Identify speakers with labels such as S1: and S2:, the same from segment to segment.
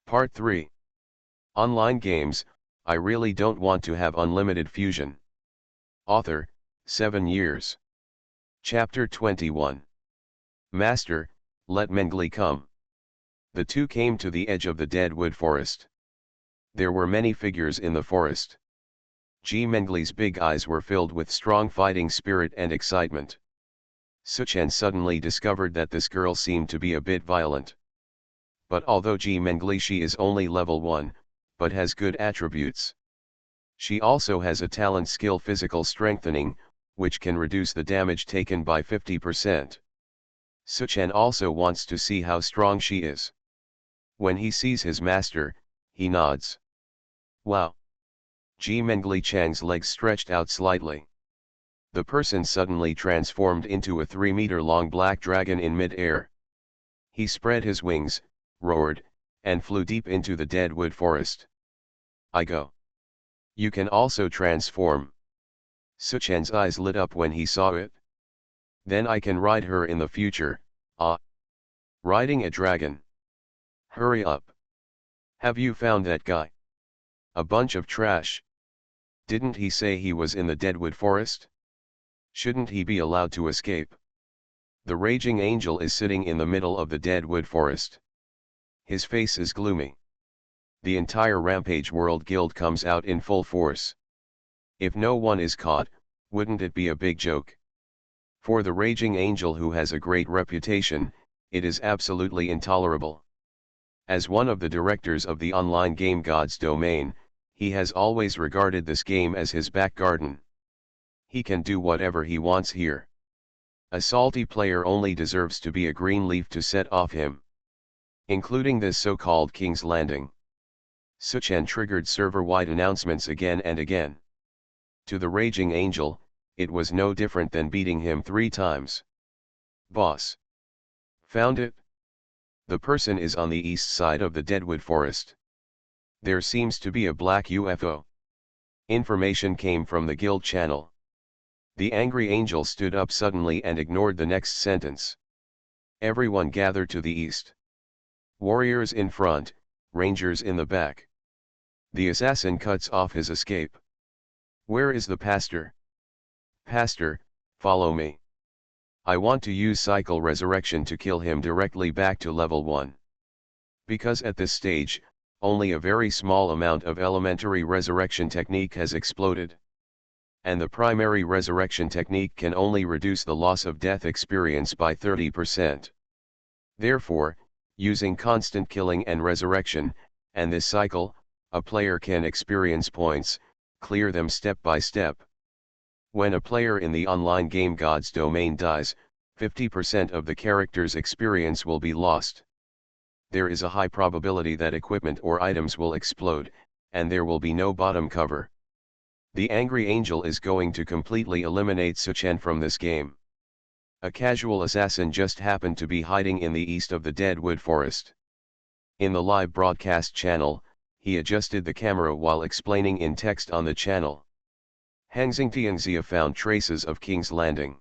S1: Part 3. Online games, I really don't want to have unlimited fusion. Author, 7 years. Chapter 21. Master, let Mengli come. The two came to the edge of the deadwood forest. There were many figures in the forest. Mengli's big eyes were filled with strong fighting spirit and excitement. Suchen suddenly discovered that this girl seemed to be a bit violent. But although Mengli she is only level 1, but has good attributes. She also has a talent skill physical strengthening, which can reduce the damage taken by 50%. Suchen also wants to see how strong she is. When he sees his master, he nods. Wow! Mengli Chang's legs stretched out slightly. The person suddenly transformed into a 3-meter-long black dragon in mid-air. He spread his wings, roared, and flew deep into the deadwood forest. I go. You can also transform. Suchen's eyes lit up when he saw it. Then I can ride her in the future, ah. Riding a dragon. Hurry up. Have you found that guy? A bunch of trash. Didn't he say he was in the deadwood forest? Shouldn't he be allowed to escape? The raging angel is sitting in the middle of the deadwood forest. His face is gloomy. The entire Rampage World Guild comes out in full force. If no one is caught, wouldn't it be a big joke? For the raging angel who has a great reputation, it is absolutely intolerable. As one of the directors of the online game God's Domain, he has always regarded this game as his back garden. He can do whatever he wants here. A salty player only deserves to be a green leaf to set off him. Including this so-called King's Landing. Suchen triggered server-wide announcements again and again. To the raging angel, it was no different than beating him 3 times. Boss. Found it? The person is on the east side of the deadwood forest. There seems to be a black UFO. Information came from the guild channel. The angry angel stood up suddenly and ignored the next sentence. Everyone gathered to the east. Warriors in front, rangers in the back. The assassin cuts off his escape. Where is the pastor? Pastor, follow me. I want to use cycle resurrection to kill him directly back to level 1. Because at this stage, only a very small amount of elementary resurrection technique has exploded. And the primary resurrection technique can only reduce the loss of death experience by 30%. Therefore, using constant killing and resurrection, and this cycle, a player can experience points, clear them step by step. When a player in the online game God's Domain dies, 50% of the character's experience will be lost. There is a high probability that equipment or items will explode, and there will be no bottom cover. The angry angel is going to completely eliminate Suchen from this game. A casual assassin just happened to be hiding in the east of the deadwood forest. In the live broadcast channel, he adjusted the camera while explaining in text on the channel. Hang Xingtiangxia found traces of King's Landing.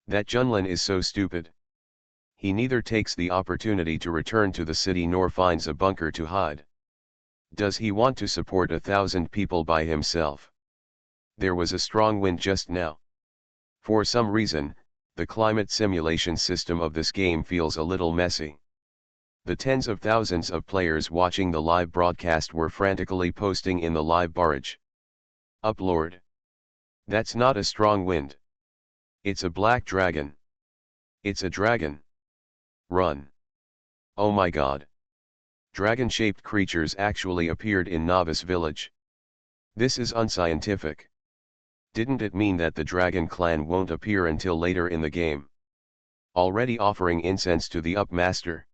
S1: That Junlin is so stupid. He neither takes the opportunity to return to the city nor finds a bunker to hide. Does he want to support 1,000 people by himself? There was a strong wind just now. For some reason, the climate simulation system of this game feels a little messy. The tens of thousands of players watching the live broadcast were frantically posting in the live barrage. Up Lord! That's not a strong wind. It's a black dragon. It's a dragon. Run. Oh my god. Dragon-shaped creatures actually appeared in Novice Village. This is unscientific. Didn't it mean that the Dragon Clan won't appear until later in the game? Already offering incense to the Up Master.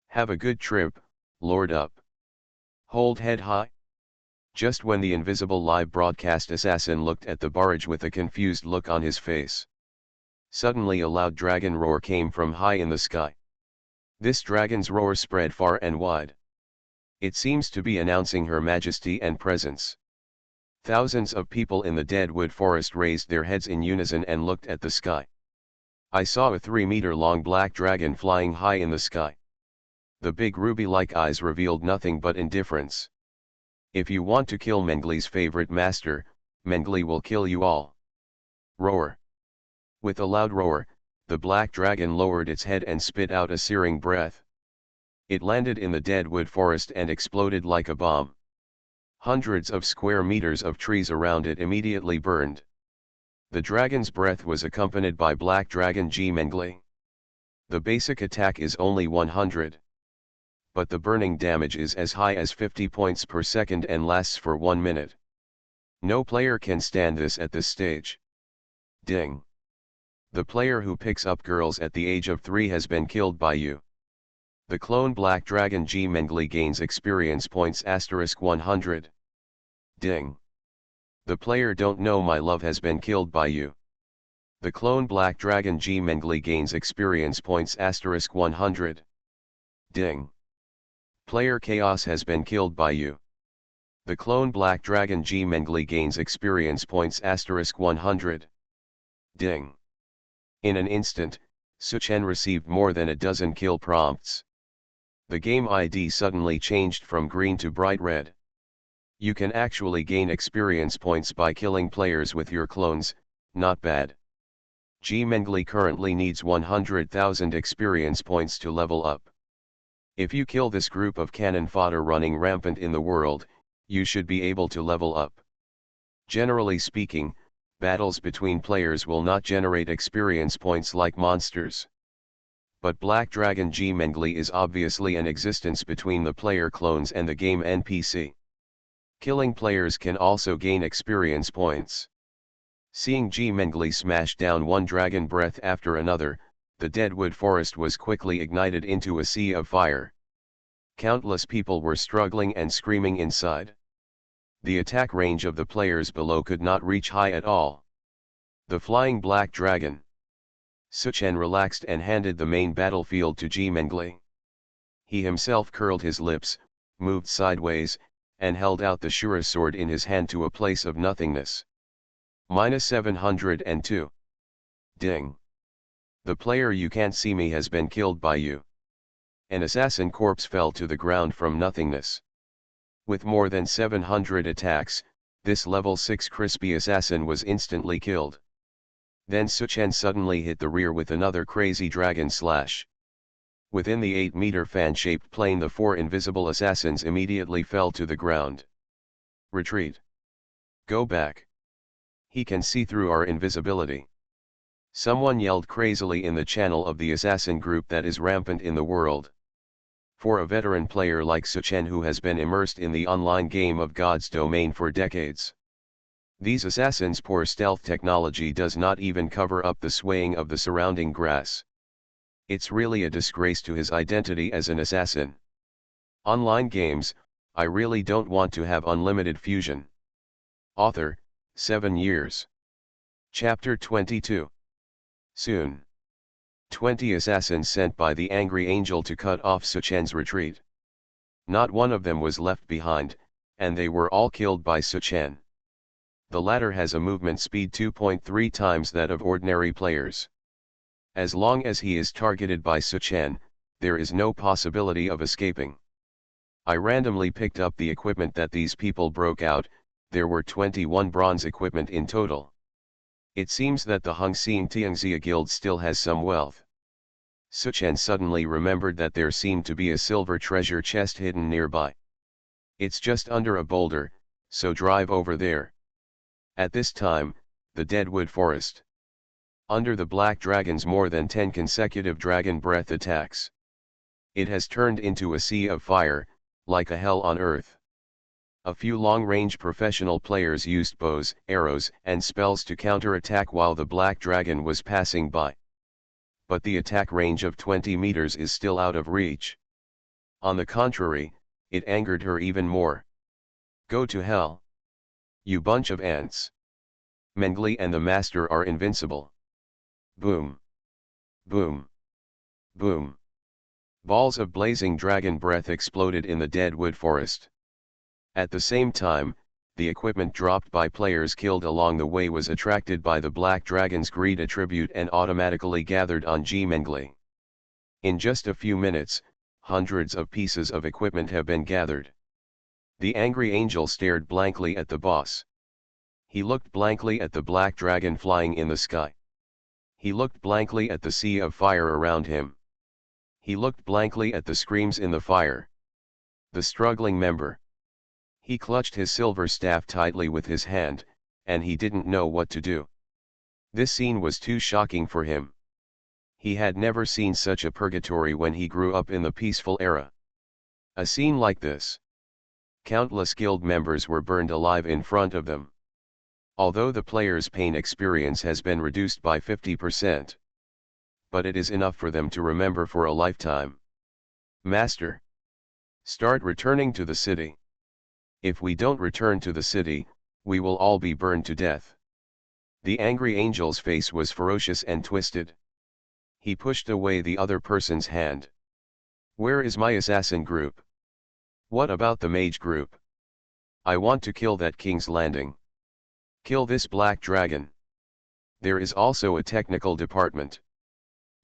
S1: Have a good trip, Lord Up. Hold head high. Just when the invisible live broadcast assassin looked at the barrage with a confused look on his face. Suddenly a loud dragon roar came from high in the sky. This dragon's roar spread far and wide. It seems to be announcing her majesty and presence. Thousands of people in the deadwood forest raised their heads in unison and looked at the sky. I saw a 3-meter-long black dragon flying high in the sky. The big ruby-like eyes revealed nothing but indifference. If you want to kill Mengli's favorite master, Mengli will kill you all. Roar. With a loud roar, the black dragon lowered its head and spit out a searing breath. It landed in the deadwood forest and exploded like a bomb. Hundreds of square meters of trees around it immediately burned. The dragon's breath was accompanied by Black Dragon G Mengli. The basic attack is only 100. But the burning damage is as high as 50 points per second and lasts for 1 minute. No player can stand this at this stage. Ding. The player who picks up girls at the age of 3 has been killed by you. The clone Black Dragon G Mengli gains experience points *100. Ding. The player don't know my love has been killed by you. The clone Black Dragon G Mengli gains experience points *100. Ding. Player Chaos has been killed by you. The clone Black Dragon G Mengli gains experience points *100. Ding. In an instant, Suchen received more than a dozen kill prompts. The game ID suddenly changed from green to bright red. You can actually gain experience points by killing players with your clones, not bad. G Mengli currently needs 100,000 experience points to level up. If you kill this group of cannon fodder running rampant in the world, you should be able to level up. Generally speaking, battles between players will not generate experience points like monsters. But Black Dragon G Mengli is obviously an existence between the player clones and the game NPC. Killing players can also gain experience points. Seeing G Mengli smash down one dragon breath after another, the deadwood forest was quickly ignited into a sea of fire. Countless people were struggling and screaming inside. The attack range of the players below could not reach high at all. The flying black dragon. Suchen relaxed and handed the main battlefield to G Mengli. He himself curled his lips, moved sideways, and held out the Shura sword in his hand to a place of nothingness. -702. Ding. The player you can't see me has been killed by you. An assassin corpse fell to the ground from nothingness. With more than 700 attacks, this level 6 crispy assassin was instantly killed. Then Suchen suddenly hit the rear with another crazy dragon slash. Within the 8-meter fan-shaped plane the 4 invisible assassins immediately fell to the ground. Retreat. Go back. He can see through our invisibility. Someone yelled crazily in the channel of the assassin group that is rampant in the world. For a veteran player like Suchen who has been immersed in the online game of God's domain for decades, these assassins' poor stealth technology does not even cover up the swaying of the surrounding grass. It's really a disgrace to his identity as an assassin. Online games, I really don't want to have unlimited fusion. Author, 7 years. Chapter 22. Soon. 20 assassins sent by the angry angel to cut off Suchen's retreat. Not one of them was left behind, and they were all killed by Suchen. The latter has a movement speed 2.3 times that of ordinary players. As long as he is targeted by Suchen, there is no possibility of escaping. I randomly picked up the equipment that these people broke out. There were 21 bronze equipment in total. It seems that the Hongxiang Tianxia guild still has some wealth. Suchen suddenly remembered that there seemed to be a silver treasure chest hidden nearby. It's just under a boulder, so drive over there. At this time, the deadwood forest. Under the black dragon's more than 10 consecutive dragon breath attacks. It has turned into a sea of fire, like a hell on earth. A few long-range professional players used bows, arrows, and spells to counter-attack while the black dragon was passing by. But the attack range of 20 meters is still out of reach. On the contrary, it angered her even more. Go to hell. You bunch of ants. Mengli and the master are invincible. Boom. Boom. Boom. Balls of blazing dragon breath exploded in the deadwood forest. At the same time, the equipment dropped by players killed along the way was attracted by the black dragon's greed attribute and automatically gathered on G Mengli. In just a few minutes, hundreds of pieces of equipment have been gathered. The angry angel stared blankly at the boss. He looked blankly at the black dragon flying in the sky. He looked blankly at the sea of fire around him. He looked blankly at the screams in the fire. The struggling member. He clutched his silver staff tightly with his hand, and he didn't know what to do. This scene was too shocking for him. He had never seen such a purgatory when he grew up in the peaceful era. A scene like this. Countless guild members were burned alive in front of them. Although the player's pain experience has been reduced by 50%. But it is enough for them to remember for a lifetime. Master. Start returning to the city. If we don't return to the city, we will all be burned to death. The angry angel's face was ferocious and twisted. He pushed away the other person's hand. Where is my assassin group? What about the mage group? I want to kill that King's Landing. Kill this black dragon. There is also a technical department.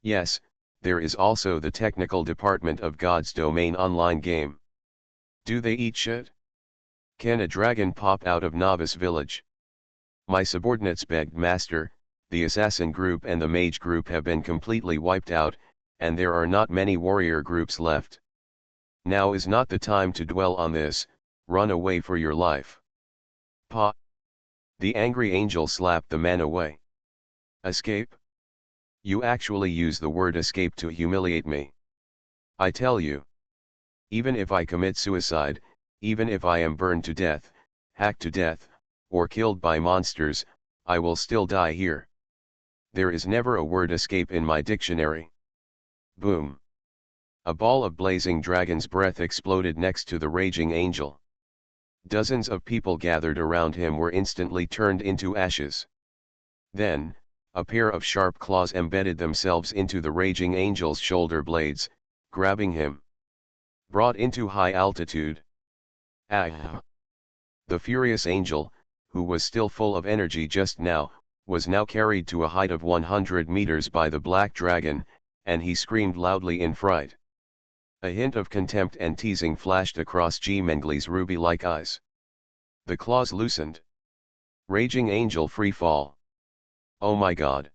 S1: Yes, there is also the technical department of God's Domain online game. Do they eat shit? Can a dragon pop out of Novice Village? My subordinates begged, Master, the assassin group and the mage group have been completely wiped out, and there are not many warrior groups left. Now is not the time to dwell on this, run away for your life. Pa! The angry angel slapped the man away. Escape? You actually use the word escape to humiliate me. I tell you. Even if I commit suicide, even if I am burned to death, hacked to death, or killed by monsters, I will still die here. There is never a word escape in my dictionary. Boom. A ball of blazing dragon's breath exploded next to the raging angel. Dozens of people gathered around him were instantly turned into ashes. Then, a pair of sharp claws embedded themselves into the raging angel's shoulder blades, grabbing him. Brought into high altitude. Ah! The furious angel, who was still full of energy just now, was now carried to a height of 100 meters by the black dragon, and he screamed loudly in fright. A hint of contempt and teasing flashed across G. Mengley's ruby-like eyes. The claws loosened. Raging angel free fall. Oh my god.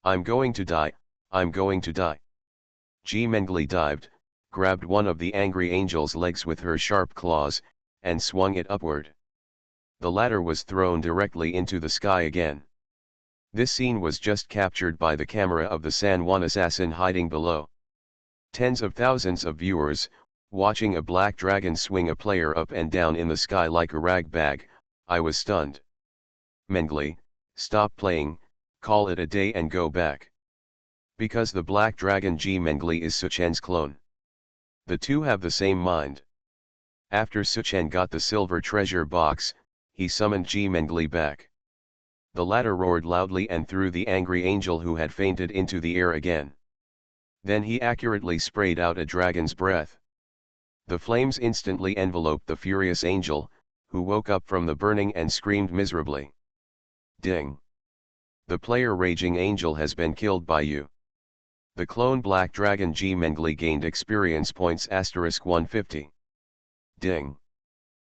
S1: I'm going to die, I'm going to die. G. Mengley dived, grabbed one of the angry angel's legs with her sharp claws, and swung it upward. The latter was thrown directly into the sky again. This scene was just captured by the camera of the San Juan assassin hiding below. Tens of thousands of viewers, watching a black dragon swing a player up and down in the sky like a rag bag. I was stunned. Mengley, stop playing, call it a day and go back. Because the black dragon G. Mengley is Suchen's clone. The two have the same mind. After Suchen got the silver treasure box, he summoned G. Mengley back. The latter roared loudly and threw the angry angel who had fainted into the air again. Then he accurately sprayed out a dragon's breath. The flames instantly enveloped the furious angel, who woke up from the burning and screamed miserably. Ding! The player raging angel has been killed by you. The clone black dragon G. Mengley gained experience points *150. Ding!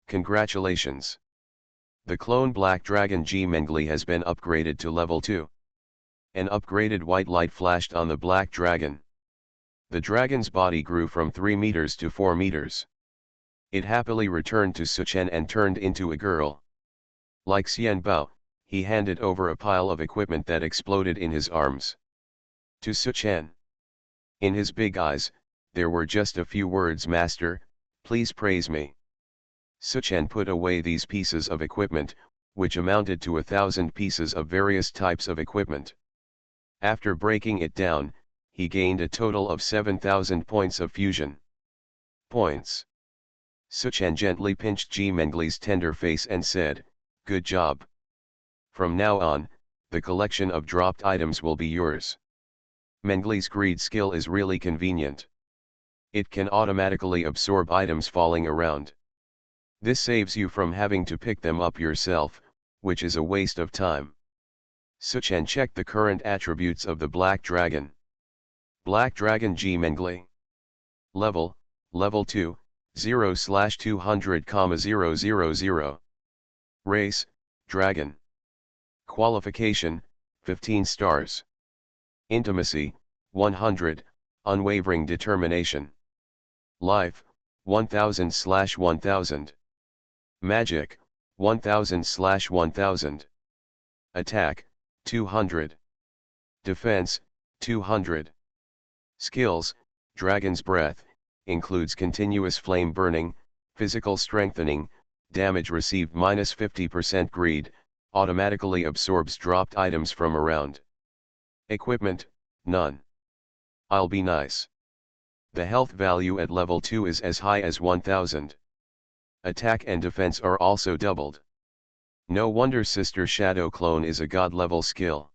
S1: Congratulations! The clone black dragon G. Mengley has been upgraded to level 2. An upgraded white light flashed on the black dragon. The dragon's body grew from 3 meters to 4 meters. It happily returned to Suchen and turned into a girl. Like Xian Bao, he handed over a pile of equipment that exploded in his arms. To Suchen. In his big eyes, there were just a few words, Master, please praise me. Suchen put away these pieces of equipment, which amounted to 1,000 pieces of various types of equipment. After breaking it down, he gained a total of 7,000 points of fusion. Points. Suchen gently pinched G. Mengley's tender face and said, good job. From now on, the collection of dropped items will be yours. Mengley's greed skill is really convenient. It can automatically absorb items falling around. This saves you from having to pick them up yourself, which is a waste of time. Suchen checked the current attributes of the Black Dragon. Black Dragon G. Mengley. Level 2, 0/200,000. Race, Dragon. Qualification, 15 stars. Intimacy, 100, unwavering determination. Life, 1000/1000. Magic, 1000/1000. Attack, 200. Defense, 200. Skills, Dragon's Breath, includes continuous flame burning, physical strengthening, damage received -50%. Greed, automatically absorbs dropped items from around. Equipment, none. I'll be nice. The health value at level 2 is as high as 1000. Attack and defense are also doubled. No wonder Sister Shadow Clone is a god-level skill.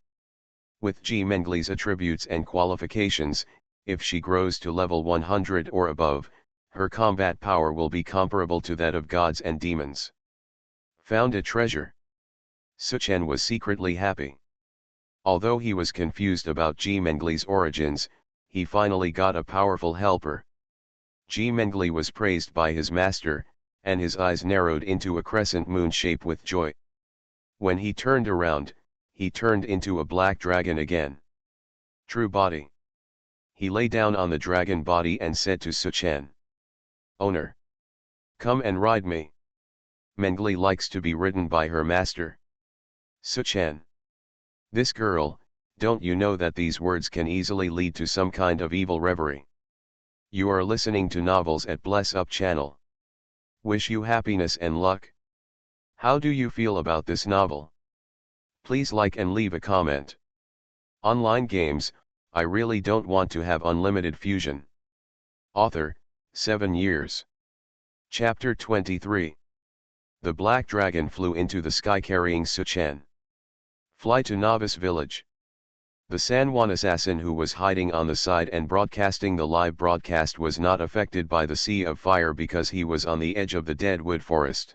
S1: With G. Mengli's attributes and qualifications, if she grows to level 100 or above, her combat power will be comparable to that of gods and demons. Found a treasure. Suchen was secretly happy. Although he was confused about G. Mengli's origins, he finally got a powerful helper. G. Mengli was praised by his master, and his eyes narrowed into a crescent moon shape with joy. When he turned around, he turned into a black dragon again. True body. He lay down on the dragon body and said to Suchen, "Owner, come and ride me." Mengli likes to be ridden by her master. Suchen. This girl, don't you know that these words can easily lead to some kind of evil reverie? You are listening to novels at Bless Up channel. Wish you happiness and luck. How do you feel about this novel? Please like and leave a comment. Online games, I really don't want to have unlimited fusion. Author, 7 years. Chapter 23. The black dragon flew into the sky carrying Suchen. Fly to Novice Village. The San Juan assassin who was hiding on the side and broadcasting the live broadcast was not affected by the sea of fire because he was on the edge of the deadwood forest.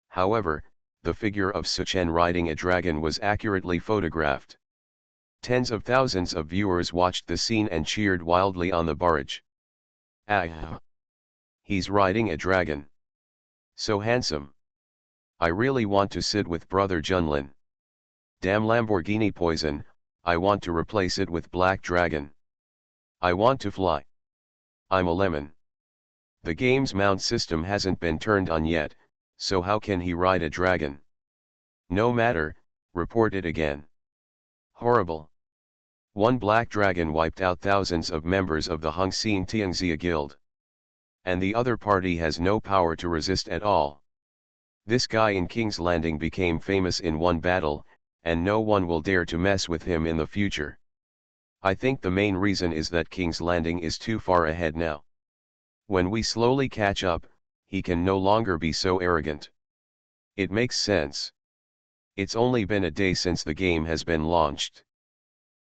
S1: However, the figure of Suchen riding a dragon was accurately photographed. Tens of thousands of viewers watched the scene and cheered wildly on the barrage. Ah! He's riding a dragon. So handsome. I really want to sit with Brother Junlin. Damn Lamborghini poison, I want to replace it with Black Dragon. I want to fly. I'm a lemon. The game's mount system hasn't been turned on yet, so how can he ride a dragon? No matter, report it again. Horrible. One black dragon wiped out thousands of members of the Hongxian Tianxia Guild. And the other party has no power to resist at all. This guy in King's Landing became famous in one battle, and no one will dare to mess with him in the future. I think the main reason is that King's Landing is too far ahead now. When we slowly catch up, he can no longer be so arrogant. It makes sense. It's only been a day since the game has been launched.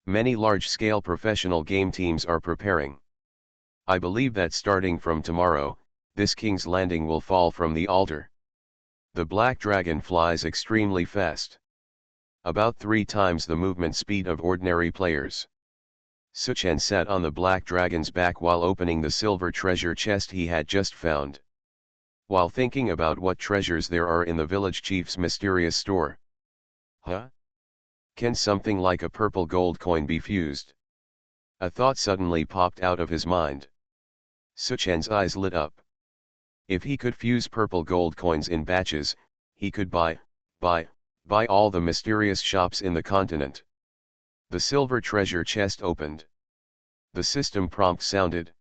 S1: Many large-scale professional game teams are preparing. I believe that starting from tomorrow, this King's Landing will fall from the altar. The black dragon flies extremely fast. About 3 times the movement speed of ordinary players. Suchen sat on the black dragon's back while opening the silver treasure chest he had just found. While thinking about what treasures there are in the village chief's mysterious store. Huh? Can something like a purple gold coin be fused? A thought suddenly popped out of his mind. Suchen's eyes lit up. If he could fuse purple gold coins in batches, he could buy all the mysterious shops in the continent. The silver treasure chest opened. The system prompt sounded.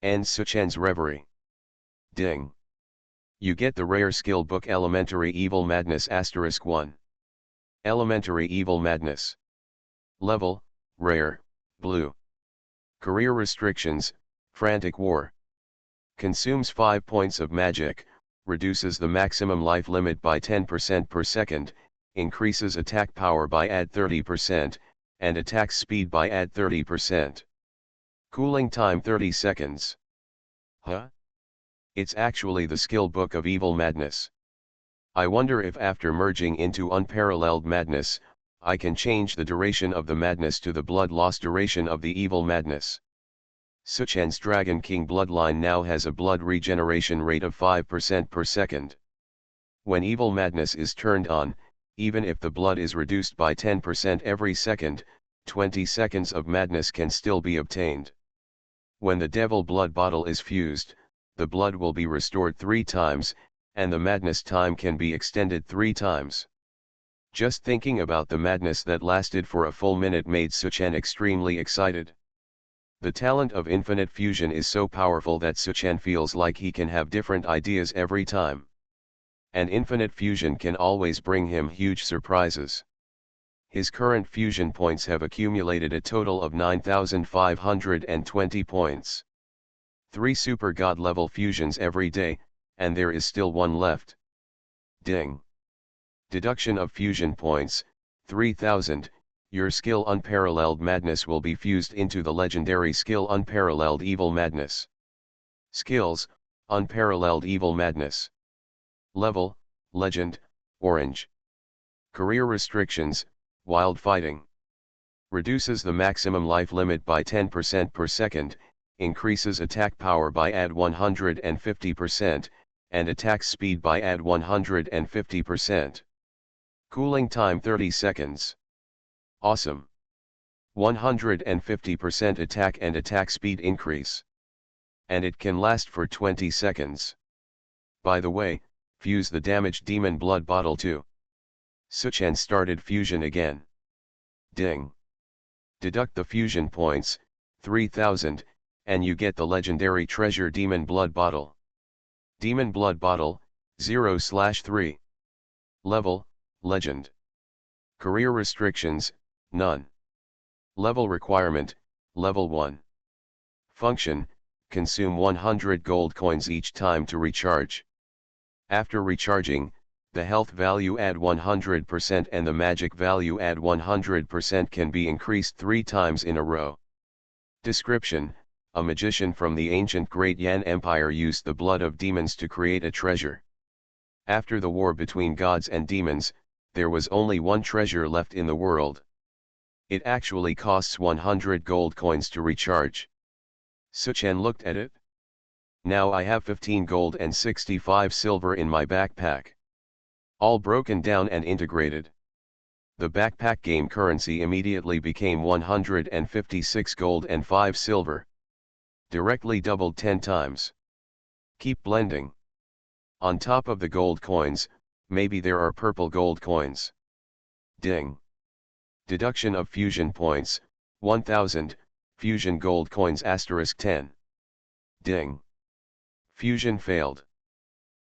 S1: Ends Suchen's reverie. Ding. You get the rare skill book Elementary Evil Madness *1. Elementary Evil Madness. Level, Rare, Blue. Career restrictions, Frantic War. Consumes 5 points of magic, reduces the maximum life limit by 10% per second, increases attack power by add 30%, and attack speed by add 30%. Cooling time 30 seconds. Huh? It's actually the skill book of Evil Madness. I wonder if after merging into Unparalleled Madness, I can change the duration of the madness to the blood loss duration of the Evil Madness. Suchen's Dragon King bloodline now has a blood regeneration rate of 5% per second. When evil madness is turned on, even if the blood is reduced by 10% every second, 20 seconds of madness can still be obtained. When the devil blood bottle is fused, the blood will be restored 3 times, and the madness time can be extended 3 times. Just thinking about the madness that lasted for a full minute made Suchen extremely excited. The talent of infinite fusion is so powerful that Suchen feels like he can have different ideas every time. And infinite fusion can always bring him huge surprises. His current fusion points have accumulated a total of 9,520 points. 3 super god level fusions every day, and there is still one left. Ding. Deduction of fusion points, 3,000. Your skill Unparalleled Madness will be fused into the legendary skill Unparalleled Evil Madness. Skills, Unparalleled Evil Madness. Level, Legend, Orange. Career restrictions, Wild Fighting. Reduces the maximum life limit by 10% per second, increases attack power by add 150%, and attack speed by add 150%. Cooling time 30 seconds. Awesome. 150% attack and attack speed increase. And it can last for 20 seconds. By the way, fuse the damaged demon blood bottle too. Suchen started fusion again. Ding. Deduct the fusion points, 3,000, and you get the legendary treasure demon blood bottle. Demon blood bottle, 0/3. Level, Legend. Career restrictions, none. Level requirement, level 1. Function, consume 100 gold coins each time to recharge. After recharging, the health value add 100% and the magic value add 100% can be increased 3 times in a row. Description: a magician from the ancient Great Yan Empire used the blood of demons to create a treasure. After the war between gods and demons, there was only one treasure left in the world. It actually costs 100 gold coins to recharge. Suchen looked at it. Now I have 15 gold and 65 silver in my backpack. All broken down and integrated. The backpack game currency immediately became 156 gold and 5 silver. Directly doubled 10 times. Keep blending. On top of the gold coins, maybe there are purple gold coins. Ding. Deduction of fusion points, 1000, fusion gold coins *10. Ding. Fusion failed.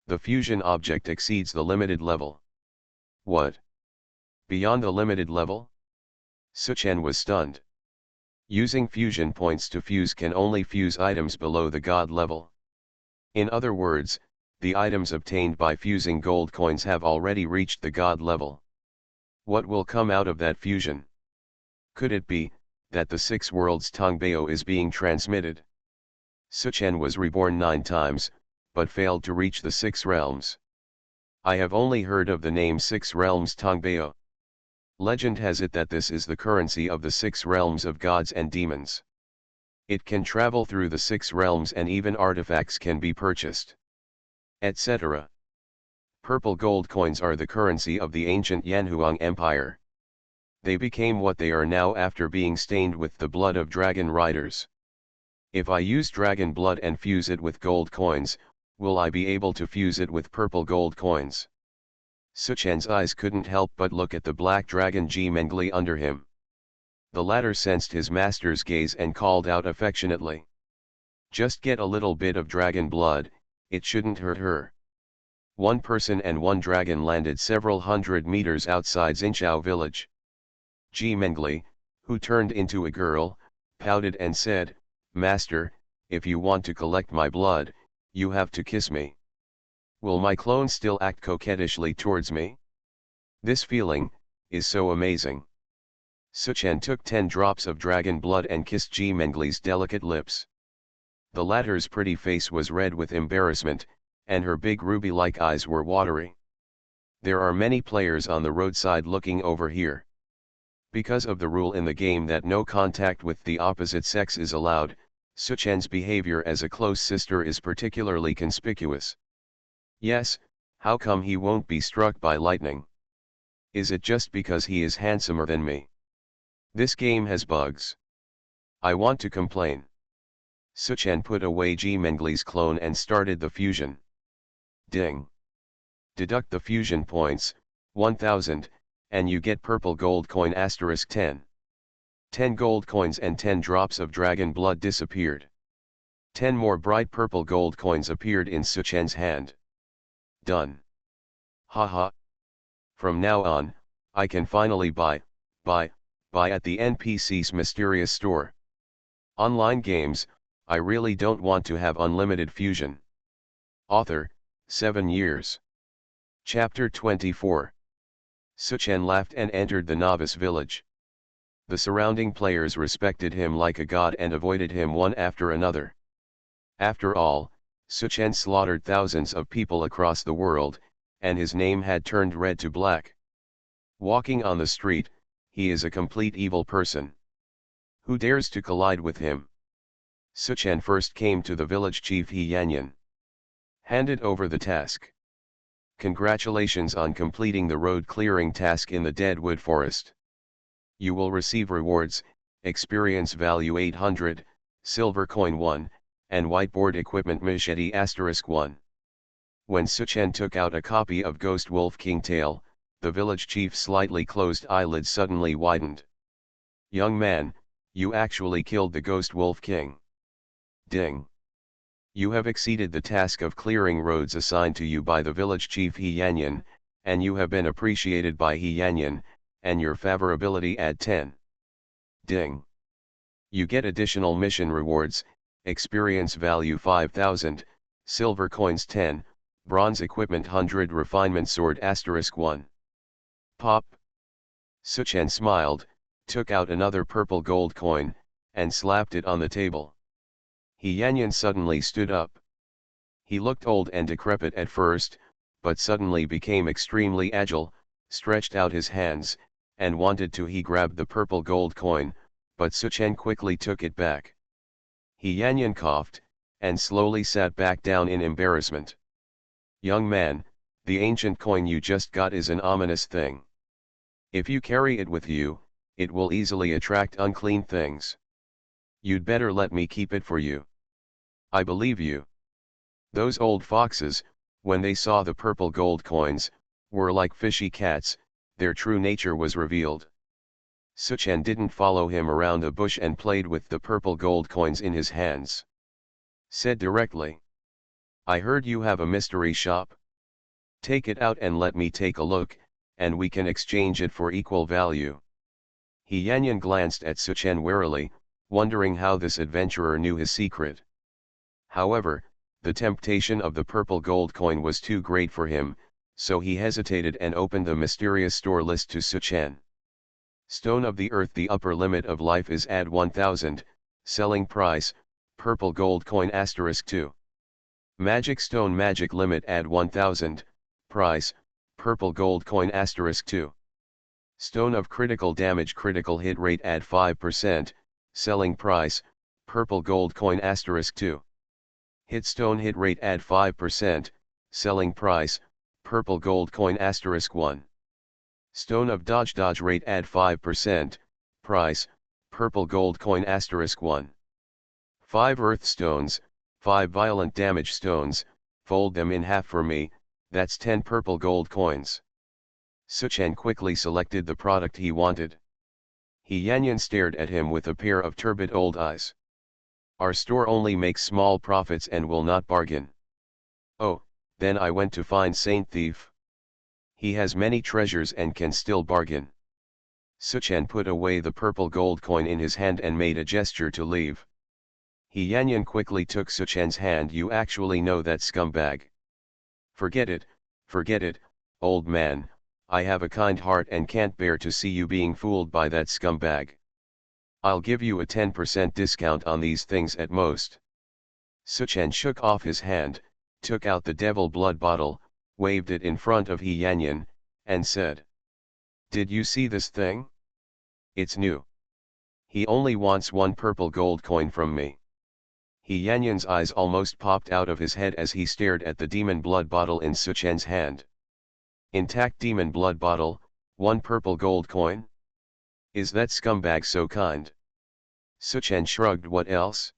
S1: The fusion object exceeds the limited level. What? Beyond the limited level? Suchen was stunned. Using fusion points to fuse can only fuse items below the god level. In other words, the items obtained by fusing gold coins have already reached the god level. What will come out of that fusion? Could it be that the 6 worlds Tongbeo is being transmitted? Suchen was reborn 9 times, but failed to reach the 6 realms. I have only heard of the name 6 realms Tongbeo. Legend has it that this is the currency of the 6 realms of gods and demons. It can travel through the 6 realms and even artifacts can be purchased, etc. Purple gold coins are the currency of the ancient Yanhuang Empire. They became what they are now after being stained with the blood of dragon riders. If I use dragon blood and fuse it with gold coins, will I be able to fuse it with purple gold coins? Suchen's eyes couldn't help but look at the black dragon Ji Mengli under him. The latter sensed his master's gaze and called out affectionately. Just get a little bit of dragon blood, it shouldn't hurt her. One person and one dragon landed several hundred meters outside Xinqiao village. Ji Mengli, who turned into a girl, pouted and said, "Master, if you want to collect my blood, you have to kiss me. Will my clone still act coquettishly towards me? This feeling is so amazing." Suchen took 10 drops of dragon blood and kissed Ji Mengli's delicate lips. The latter's pretty face was red with embarrassment, and her big ruby-like eyes were watery. There are many players on the roadside looking over here. Because of the rule in the game that no contact with the opposite sex is allowed, Suchen's behavior as a close sister is particularly conspicuous. Yes, how come he won't be struck by lightning? Is it just because he is handsomer than me? This game has bugs. I want to complain. Suchen put away G Mengli's clone and started the fusion. Ding. Deduct the fusion points, 1000, and you get purple gold coin asterisk 10. 10 gold coins and 10 drops of dragon blood disappeared. 10 more bright purple gold coins appeared in Suchen's hand. Done. Haha. From now on, I can finally buy at the NPC's mysterious store. Online games, I really don't want to have unlimited fusion. Author, 7 years. Chapter 24. Suchen laughed and entered the novice village. The surrounding players respected him like a god and avoided him one after another. After all, Suchen slaughtered thousands of people across the world, and his name had turned red to black. Walking on the street, he is a complete evil person. Who dares to collide with him? Suchen first came to the village chief He Yanyan. Handed over the task. Congratulations on completing the road clearing task in the Deadwood Forest. You will receive rewards, experience value 800, silver coin 1, and whiteboard equipment machete asterisk 1. When Suchen took out a copy of Ghost Wolf King Tale, the village chief's slightly closed eyelids suddenly widened. Young man, you actually killed the Ghost Wolf King. Ding. You have exceeded the task of clearing roads assigned to you by the village chief He Yanyan, and you have been appreciated by He Yanyan, and your favorability add 10. Ding. You get additional mission rewards, experience value 5000, silver coins 10, bronze equipment 100 refinement sword asterisk 1. Pop. Suchen smiled, took out another purple gold coin, and slapped it on the table. He Yanyan suddenly stood up. He looked old and decrepit at first, but suddenly became extremely agile, stretched out his hands, and wanted to he grabbed the purple gold coin, but Suchen quickly took it back. He Yanyan coughed, and slowly sat back down in embarrassment. Young man, the ancient coin you just got is an ominous thing. If you carry it with you, it will easily attract unclean things. You'd better let me keep it for you. I believe you. Those old foxes, when they saw the purple gold coins, were like fishy cats, their true nature was revealed. Suchen didn't follow him around a bush and played with the purple gold coins in his hands. Said directly. I heard you have a mystery shop. Take it out and let me take a look, and we can exchange it for equal value. He Yanyan glanced at Suchen warily, wondering how this adventurer knew his secret. However, the temptation of the purple gold coin was too great for him, so he hesitated and opened the mysterious store list to Suchen. Stone of the Earth. The upper limit of life is add 1000, selling price, purple gold coin asterisk 2. Magic Stone. Magic limit add 1000, price, purple gold coin asterisk 2. Stone of Critical Damage. Critical hit rate add 5%, selling price, purple gold coin asterisk 2. Hit Stone hit rate add 5%, selling price, purple gold coin asterisk 1. Stone of Dodge rate add 5%, price, purple gold coin asterisk 1. 5 Earth Stones, 5 Violent Damage Stones, fold them in half for me, that's 10 purple gold coins. Suchen quickly selected the product he wanted. He Yanyan stared at him with a pair of turbid old eyes. Our store only makes small profits and will not bargain. Oh, then I went to find Saint Thief. He has many treasures and can still bargain. Suchen put away the purple gold coin in his hand and made a gesture to leave. He Yanyan quickly took Suchen's hand. You actually know that scumbag. Forget it, old man, I have a kind heart and can't bear to see you being fooled by that scumbag. I'll give you a 10% discount on these things at most. Suchen shook off his hand, took out the devil blood bottle, waved it in front of He Yanyan, and said. Did you see this thing? It's new. He only wants 1 purple gold coin from me. He Yanyan's eyes almost popped out of his head as he stared at the demon blood bottle in Suchen's hand. Intact demon blood bottle, 1 purple gold coin? Is that scumbag so kind? Suchen shrugged. What else?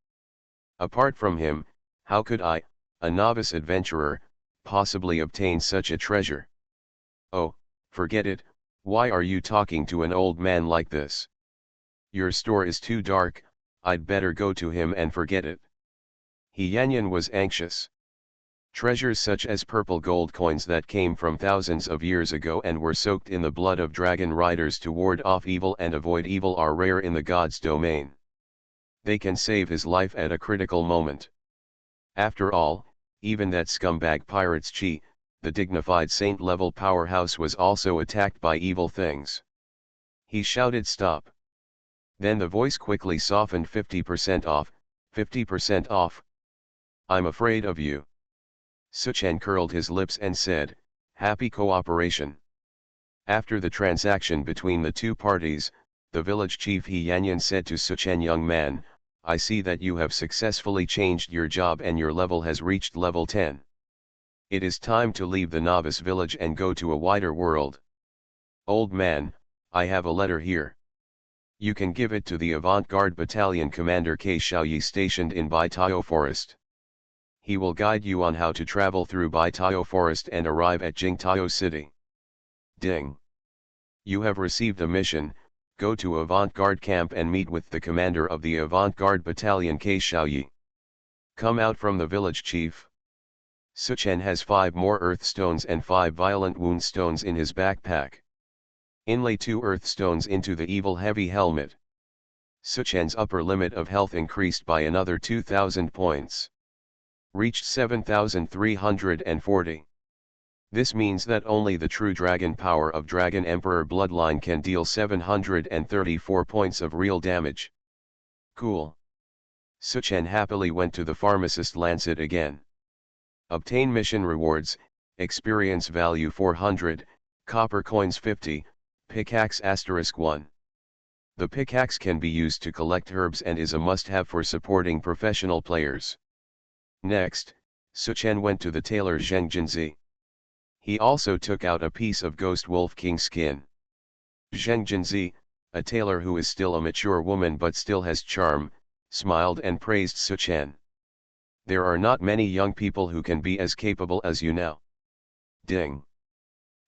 S1: Apart from him, how could I, a novice adventurer, possibly obtain such a treasure? Oh, forget it, why are you talking to an old man like this? Your store is too dark, I'd better go to him and forget it. He Yanyan was anxious. Treasures such as purple gold coins that came from thousands of years ago and were soaked in the blood of dragon riders to ward off evil and avoid evil are rare in the god's domain. They can save his life at a critical moment. After all, even that scumbag pirate's Chi, the dignified saint-level powerhouse, was also attacked by evil things. He shouted stop. Then the voice quickly softened. 50% off, 50% off. I'm afraid of you. Suchen curled his lips and said, happy cooperation. After the transaction between the two parties, the village chief He Yanyan said to Suchen, young man, I see that you have successfully changed your job and your level has reached level 10. It is time to leave the novice village and go to a wider world. Old man, I have a letter here. You can give it to the avant-garde battalion commander Ke Xiaoyi stationed in Baitao Forest. He will guide you on how to travel through Baitao Forest and arrive at Jingtao City. Ding. You have received a mission, go to avant-garde camp and meet with the commander of the avant-garde battalion Ke Xiaoyi. Come out from the village chief. Suchen has 5 more earth stones and 5 violent wound stones in his backpack. Inlay 2 earth stones into the evil heavy helmet. Suchen's upper limit of health increased by another 2,000 points. Reached 7,340. This means that only the true dragon power of Dragon Emperor bloodline can deal 734 points of real damage. Cool. Suchen happily went to the pharmacist Lancet again. Obtain mission rewards, experience value 400, copper coins 50, pickaxe *1. The pickaxe can be used to collect herbs and is a must-have for supporting professional players. Next, Suchen went to the tailor Zheng Jinzi. He also took out a piece of Ghost Wolf King skin. Zheng Jinzi, a tailor who is still a mature woman but still has charm, smiled and praised Suchen. There are not many young people who can be as capable as you now. Ding.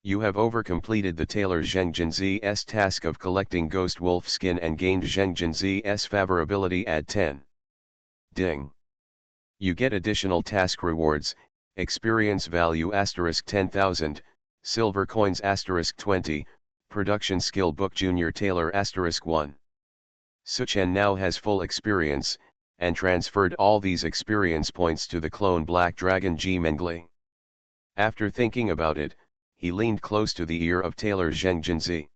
S1: You have overcompleted the tailor Zheng Jinzi's task of collecting Ghost Wolf skin and gained Zheng Jinzi's favorability at 10. Ding. You get additional task rewards, experience value *10,000, silver coins *20, production skill book junior tailor *1. Suchen now has full experience, and transferred all these experience points to the clone Black Dragon Ji Mengli. After thinking about it, he leaned close to the ear of tailor Zheng Jinzi.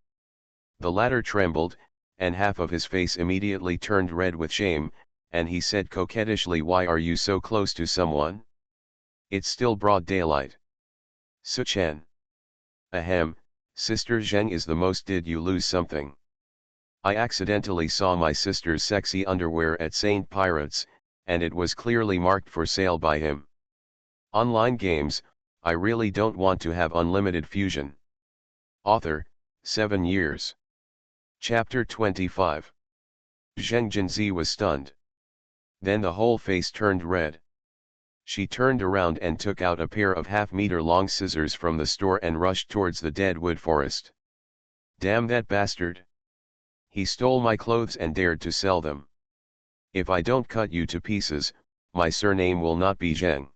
S1: The latter trembled, and half of his face immediately turned red with shame, and he said coquettishly, why are you so close to someone? It's still broad daylight. Suchen. Ahem, Sister Zheng is the most. Did you lose something? I accidentally saw my sister's sexy underwear at Saint Pirates, and it was clearly marked for sale by him. Online games, I really don't want to have unlimited fusion. Author, 7 years. Chapter 25. Zheng Jinzi was stunned. Then the whole face turned red. She turned around and took out a pair of half-meter-long scissors from the store and rushed towards the dead wood forest. Damn that bastard! He stole my clothes and dared to sell them. If I don't cut you to pieces, my surname will not be Zheng.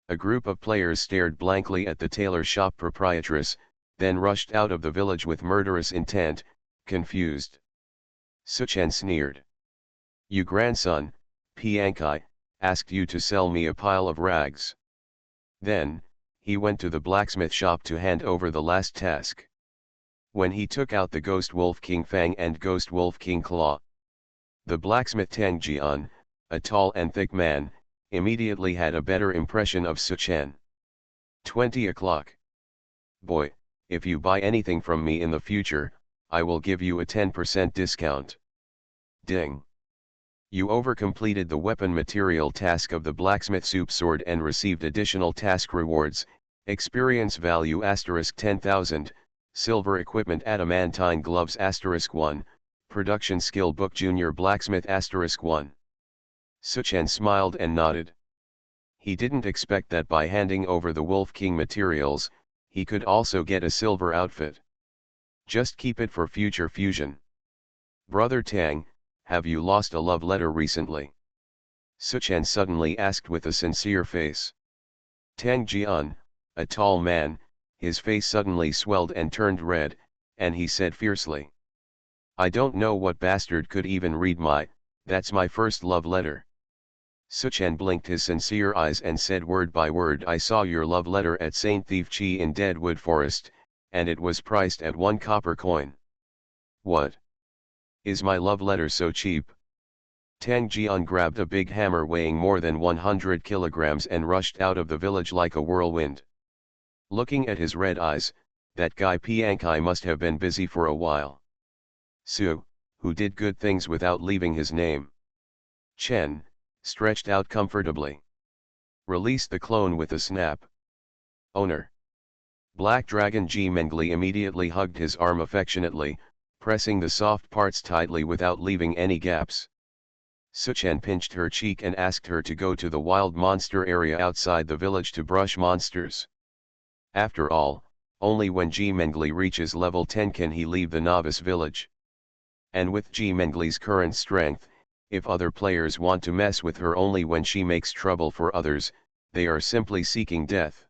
S1: A group of players stared blankly at the tailor shop proprietress, then rushed out of the village with murderous intent, confused. Suchen sneered. You grandson, Piankai, asked you to sell me a pile of rags. Then, he went to the blacksmith shop to hand over the last task. When he took out the Ghost Wolf King Fang and Ghost Wolf King Claw, the blacksmith Tang Jian, a tall and thick man, immediately had a better impression of Suchen. 20 o'clock. Boy, if you buy anything from me in the future, I will give you a 10% discount. Ding. You overcompleted the weapon material task of the blacksmith soup sword and received additional task rewards, experience value * 10,000, silver equipment adamantine gloves * 1, production skill book junior blacksmith * 1. Suchen smiled and nodded. He didn't expect that by handing over the Wolf King materials, he could also get a silver outfit. Just keep it for future fusion. Brother Tang, have you lost a love letter recently? Suchen suddenly asked with a sincere face. Tang Jian, a tall man, his face suddenly swelled and turned red, and he said fiercely. I don't know what bastard could even read that's my first love letter. Suchen blinked his sincere eyes and said word by word, I saw your love letter at Saint Thief Chi in Deadwood Forest, and it was priced at 1 copper coin. What? Is my love letter so cheap? Tang Jian grabbed a big hammer weighing more than 100 kilograms and rushed out of the village like a whirlwind. Looking at his red eyes, that guy Piankai must have been busy for a while. Su, who did good things without leaving his name. Chen, stretched out comfortably. Release the clone with a snap. Owner. Black Dragon Ji Mengli immediately hugged his arm affectionately, pressing the soft parts tightly without leaving any gaps. Suchen pinched her cheek and asked her to go to the wild monster area outside the village to brush monsters. After all, only when Ji Mengli reaches level 10 can he leave the novice village. And with Ji Mengli's current strength, if other players want to mess with her only when she makes trouble for others, they are simply seeking death.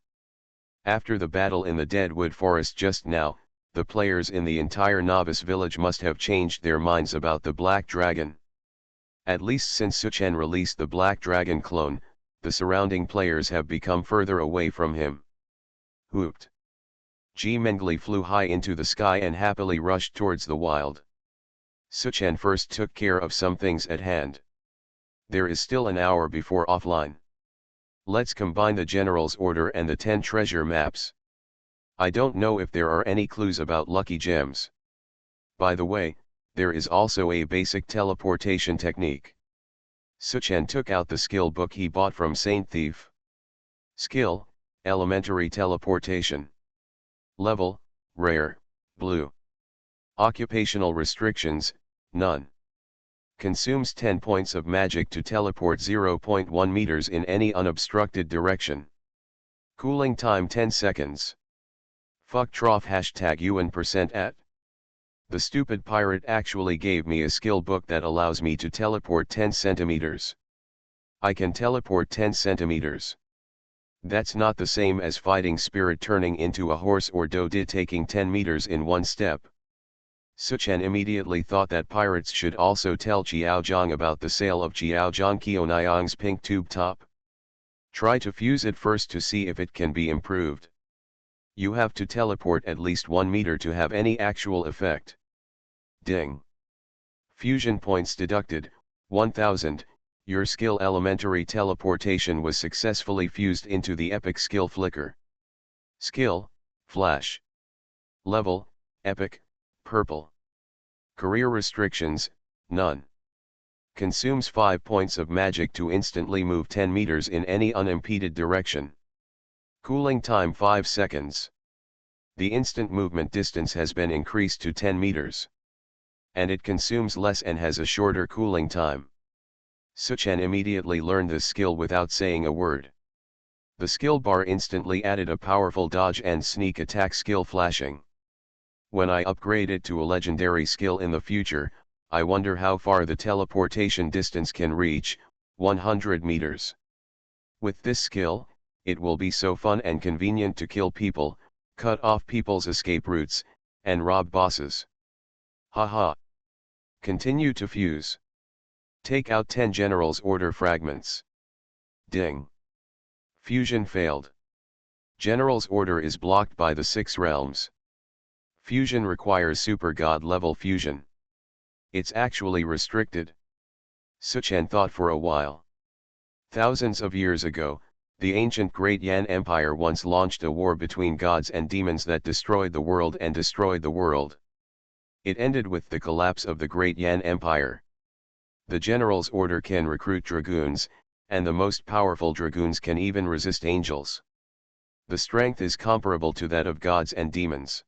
S1: After the battle in the Deadwood Forest just now, the players in the entire novice village must have changed their minds about the Black Dragon. At least since Suchen released the Black Dragon clone, the surrounding players have become further away from him. Whooped. Ji Mengli flew high into the sky and happily rushed towards the wild. Suchen first took care of some things at hand. There is still an hour before offline. Let's combine the general's order and the 10 treasure maps. I don't know if there are any clues about lucky gems. By the way, there is also a basic teleportation technique. Suchen took out the skill book he bought from Saint Thief. Skill, elementary teleportation. Level, rare, blue. Occupational restrictions, none. Consumes 10 points of magic to teleport 0.1 meters in any unobstructed direction. Cooling time 10 seconds. Fuck trough #UN%at. The stupid pirate actually gave me a skill book that allows me to teleport 10 centimeters. I can teleport 10 centimeters. That's not the same as fighting spirit turning into a horse or Dodi taking 10 meters in one step. Suchen immediately thought that pirates should also tell Qiaozhang about the sale of Qiaozhang Qionyang's pink tube top. Try to fuse it first to see if it can be improved. You have to teleport at least 1 meter to have any actual effect. Ding. Fusion points deducted, 1000, your skill elementary teleportation was successfully fused into the epic skill flicker. Skill, flash. Level, epic, purple. Career restrictions, none. Consumes 5 points of magic to instantly move 10 meters in any unimpeded direction. Cooling time 5 seconds. The instant movement distance has been increased to 10 meters. And it consumes less and has a shorter cooling time. Suchen immediately learned this skill without saying a word. The skill bar instantly added a powerful dodge and sneak attack skill flashing. When I upgrade it to a legendary skill in the future, I wonder how far the teleportation distance can reach, 100 meters. With this skill, it will be so fun and convenient to kill people, cut off people's escape routes, and rob bosses. Haha. Continue to fuse. Take out 10 general's order fragments. Ding. Fusion failed. General's order is blocked by the 6 realms. Fusion requires super god level fusion. It's actually restricted. Suchen thought for a while. Thousands of years ago, the ancient Great Yan Empire once launched a war between gods and demons that destroyed the world and destroyed the world. It ended with the collapse of the Great Yan Empire. The general's order can recruit dragoons, and the most powerful dragoons can even resist angels. The strength is comparable to that of gods and demons.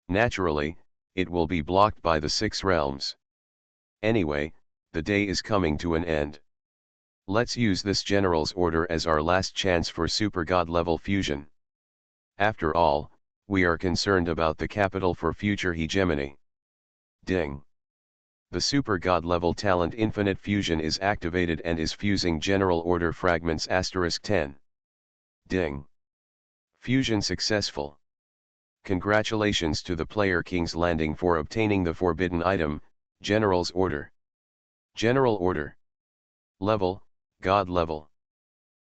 S1: Naturally, it will be blocked by the 6 realms. Anyway, the day is coming to an end. Let's use this general's order as our last chance for super god level fusion. After all, we are concerned about the capital for future hegemony. Ding. The super god level talent infinite fusion is activated and is fusing general order fragments *10. Ding. Fusion successful. Congratulations to the player King's Landing for obtaining the forbidden item, General's Order. General Order. Level, God level.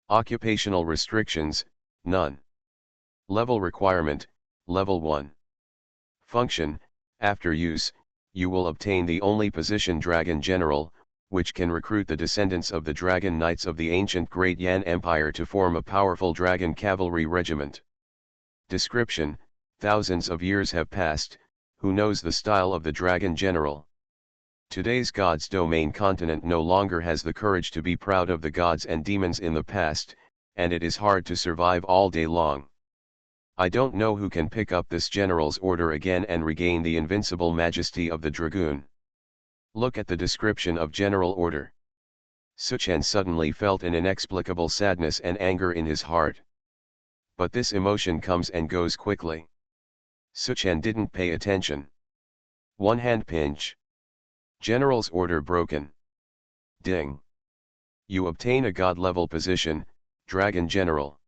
S1: Occupational restrictions, none. Level requirement, level 1. Function, after use, you will obtain the only position Dragon General, which can recruit the descendants of the Dragon Knights of the ancient Great Yan Empire to form a powerful Dragon Cavalry regiment. Description: thousands of years have passed, who knows the style of the Dragon General? Today's God's domain continent no longer has the courage to be proud of the gods and demons in the past, and it is hard to survive all day long. I don't know who can pick up this general's order again and regain the invincible majesty of the dragoon. Look at the description of general order. Suchen suddenly felt an inexplicable sadness and anger in his heart. But this emotion comes and goes quickly. Suchen didn't pay attention. One hand pinch. General's order broken. Ding. You obtain a god level position, Dragon General.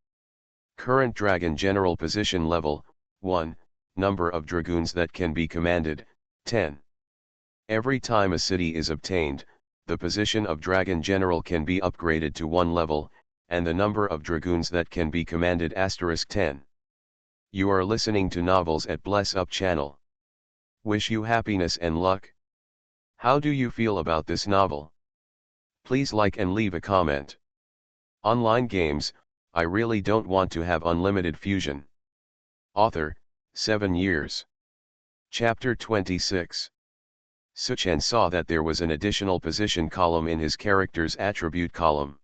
S1: Current Dragon General position level, 1, number of dragoons that can be commanded, 10. Every time a city is obtained, the position of Dragon General can be upgraded to 1 level, and the number of dragoons that can be commanded *10. You are listening to novels at Bless Up channel. Wish you happiness and luck. How do you feel about this novel? Please like and leave a comment. Online games, I really don't want to have unlimited fusion. Author, 7 years. Chapter 26. Suchen saw that there was an additional position column in his character's attribute column.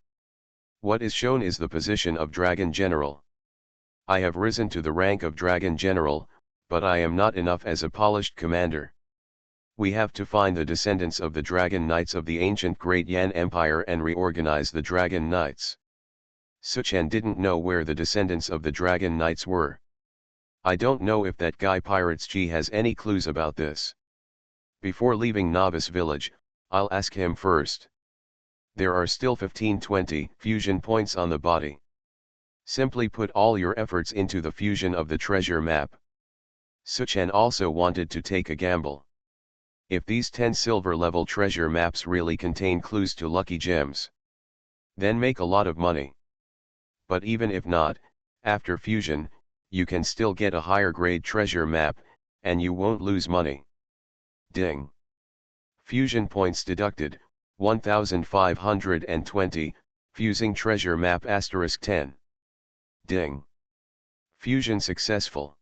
S1: What is shown is the position of Dragon General. I have risen to the rank of Dragon General, but I am not enough as a polished commander. We have to find the descendants of the Dragon Knights of the ancient Great Yan Empire and reorganize the Dragon Knights. Suchen didn't know where the descendants of the Dragon Knights were. I don't know if that guy Pirates G has any clues about this. Before leaving Novice Village, I'll ask him first. There are still 15-20 fusion points on the body. Simply put all your efforts into the fusion of the treasure map. Suchen also wanted to take a gamble. If these 10 silver level treasure maps really contain clues to lucky gems, then make a lot of money. But even if not, after fusion, you can still get a higher grade treasure map, and you won't lose money. Ding. Fusion points deducted, 1520, fusing treasure map *10. Ding. Fusion successful.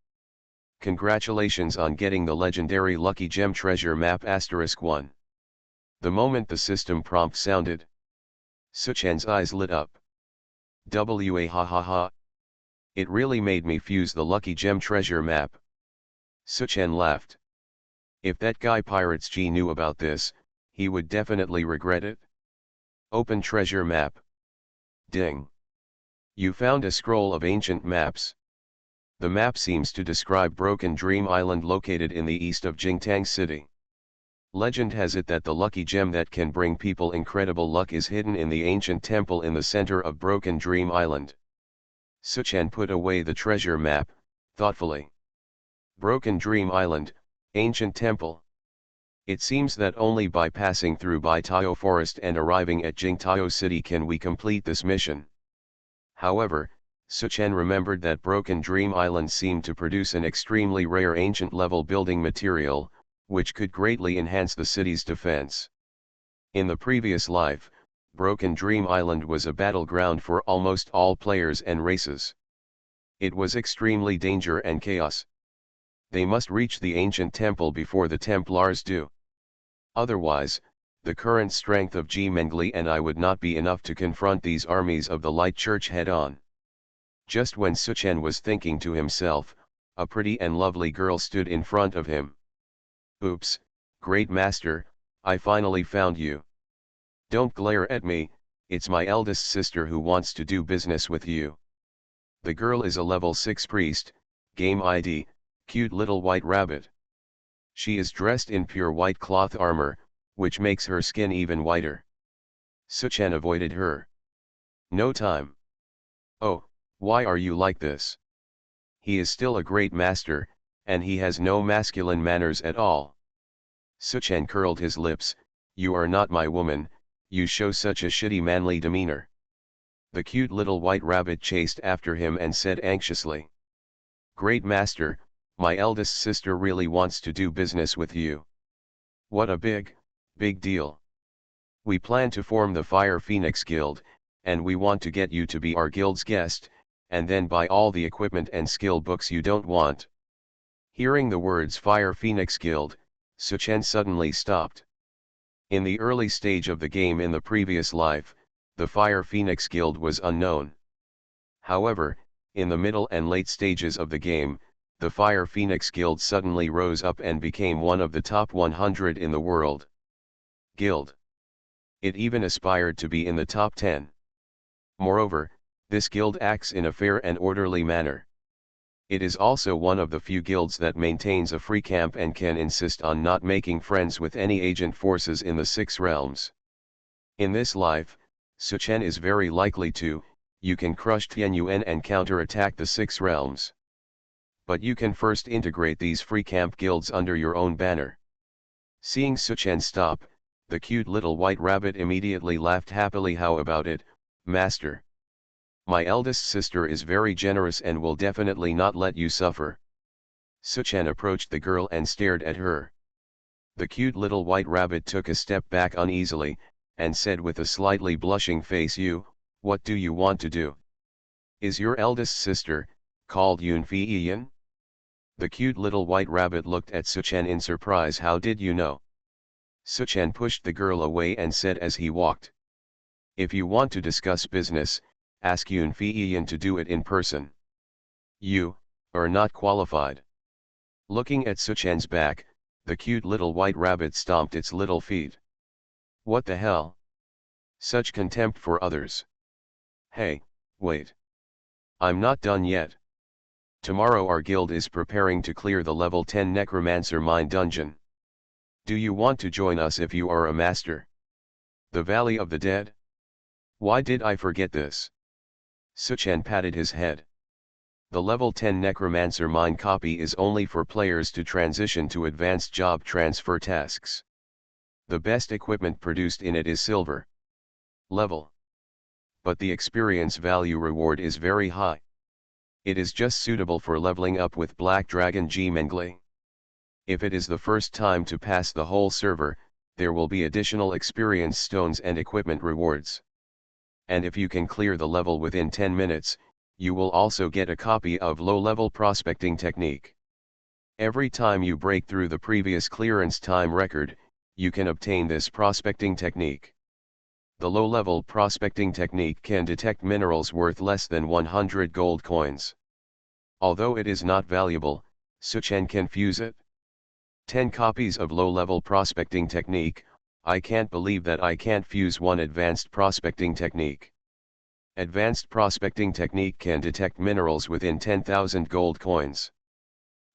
S1: Congratulations on getting the legendary lucky gem treasure map *1. The moment the system prompt sounded, Suchen's eyes lit up. Ha ha ha. It really made me fuse the lucky gem treasure map. Suchen laughed. If that guy Pirates G knew about this, he would definitely regret it. Open treasure map. Ding. You found a scroll of ancient maps. The map seems to describe Broken Dream Island located in the east of Jingtang City. Legend has it that the lucky gem that can bring people incredible luck is hidden in the ancient temple in the center of Broken Dream Island. Suchen put away the treasure map, thoughtfully. Broken Dream Island, ancient temple. It seems that only by passing through Baitao Forest and arriving at Jingtao City can we complete this mission. However, Suchen remembered that Broken Dream Island seemed to produce an extremely rare ancient level building material, which could greatly enhance the city's defense. In the previous life, Broken Dream Island was a battleground for almost all players and races. It was extremely danger and chaos. They must reach the ancient temple before the Templars do. Otherwise, The current strength of Ji Mengli and I would not be enough to confront these armies of the Light Church head-on. Just when Suchen was thinking to himself, a pretty and lovely girl stood in front of him. Oops, great master, I finally found you. Don't glare at me, it's my eldest sister who wants to do business with you. The girl is a level 6 priest, game ID, cute little white rabbit. She is dressed in pure white cloth armor, which makes her skin even whiter. Suchen avoided her. No time. Oh, why are you like this? He is still a great master, and he has no masculine manners at all. Suchen curled his lips, you are not my woman, you show such a shitty manly demeanor. The cute little white rabbit chased after him and said anxiously. Great master, my eldest sister really wants to do business with you. What a big deal. We plan to form the Fire Phoenix Guild, and we want to get you to be our guild's guest, and then buy all the equipment and skill books you don't want. Hearing the words Fire Phoenix Guild, Suchen suddenly stopped. In the early stage of the game in the previous life, the Fire Phoenix Guild was unknown. However, in the middle and late stages of the game, the Fire Phoenix Guild suddenly rose up and became one of the top 100 in the world. Guild. It even aspired to be in the top 10. Moreover, this guild acts in a fair and orderly manner. It is also one of the few guilds that maintains a free camp and can insist on not making friends with any agent forces in the 6 realms. In this life, Suchen is very likely to, you can crush Tianyuan and counter-attack the 6 realms. But you can first integrate these free camp guilds under your own banner. Seeing Suchen stop, the cute little white rabbit immediately laughed happily. How about it, master? My eldest sister is very generous and will definitely not let you suffer. Suchen approached the girl and stared at her. The cute little white rabbit took a step back uneasily, and said with a slightly blushing face, what do you want to do? Is your eldest sister, called Yunfi Ian? The cute little white rabbit looked at Suchen in surprise. How did you know? Suchen pushed the girl away and said as he walked. If you want to discuss business, ask Yunfi Ian to do it in person. You are not qualified. Looking at Suchen's back, the cute little white rabbit stomped its little feet. What the hell? Such contempt for others. Hey, wait. I'm not done yet. Tomorrow our guild is preparing to clear the level 10 Necromancer Mine dungeon. Do you want to join us if you are a master? The Valley of the Dead? Why did I forget this? Suchen patted his head. The level 10 Necromancer Mine copy is only for players to transition to advanced job transfer tasks. The best equipment produced in it is silver level. But the experience value reward is very high. It is just suitable for leveling up with Black Dragon Ji Mengli. If it is the first time to pass the whole server, there will be additional experience stones and equipment rewards. And if you can clear the level within 10 minutes, you will also get a copy of low-level prospecting technique. Every time you break through the previous clearance time record, you can obtain this prospecting technique. The low-level prospecting technique can detect minerals worth less than 100 gold coins. Although it is not valuable, Suchen can fuse it. 10 copies of low-level prospecting technique. I can't believe that I can't fuse one advanced prospecting technique. Advanced prospecting technique can detect minerals within 10,000 gold coins.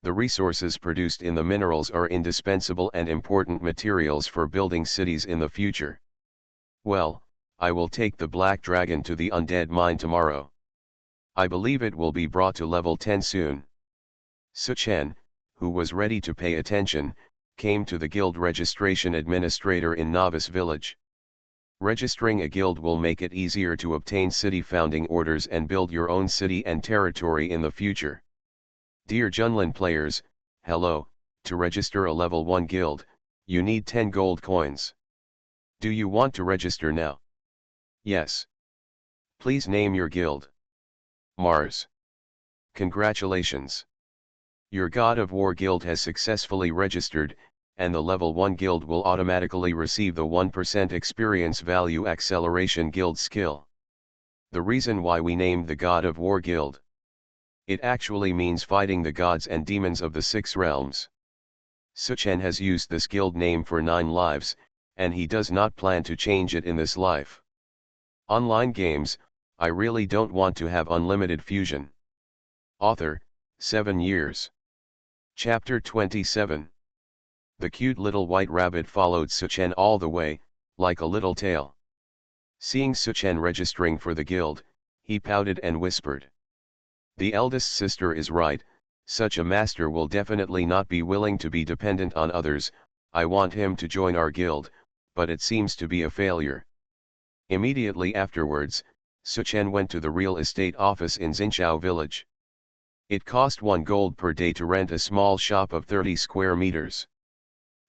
S1: The resources produced in the minerals are indispensable and important materials for building cities in the future. Well, I will take the Black Dragon to the Undead Mine tomorrow. I believe it will be brought to level 10 soon. Suchen, who was ready to pay attention, came to the guild registration administrator in Novice Village. Registering a guild will make it easier to obtain city founding orders and build your own city and territory in the future. Dear Junlin players, hello, to register a level 1 guild, you need 10 gold coins. Do you want to register now? Yes. Please name your guild. Mars. Congratulations. Your God of War guild has successfully registered, and the level 1 guild will automatically receive the 1% experience value acceleration guild skill. The reason why we named the God of War guild. It actually means fighting the gods and demons of the 6 realms. Suchen has used this guild name for 9 lives, and he does not plan to change it in this life. Online games, I really don't want to have unlimited fusion. Author, 7 years. Chapter 27. The cute little white rabbit followed Suchen all the way, like a little tail. Seeing Suchen registering for the guild, he pouted and whispered. The eldest sister is right, such a master will definitely not be willing to be dependent on others. I want him to join our guild, but it seems to be a failure. Immediately afterwards, Suchen went to the real estate office in Xinqiao village. It cost 1 gold per day to rent a small shop of 30 square meters.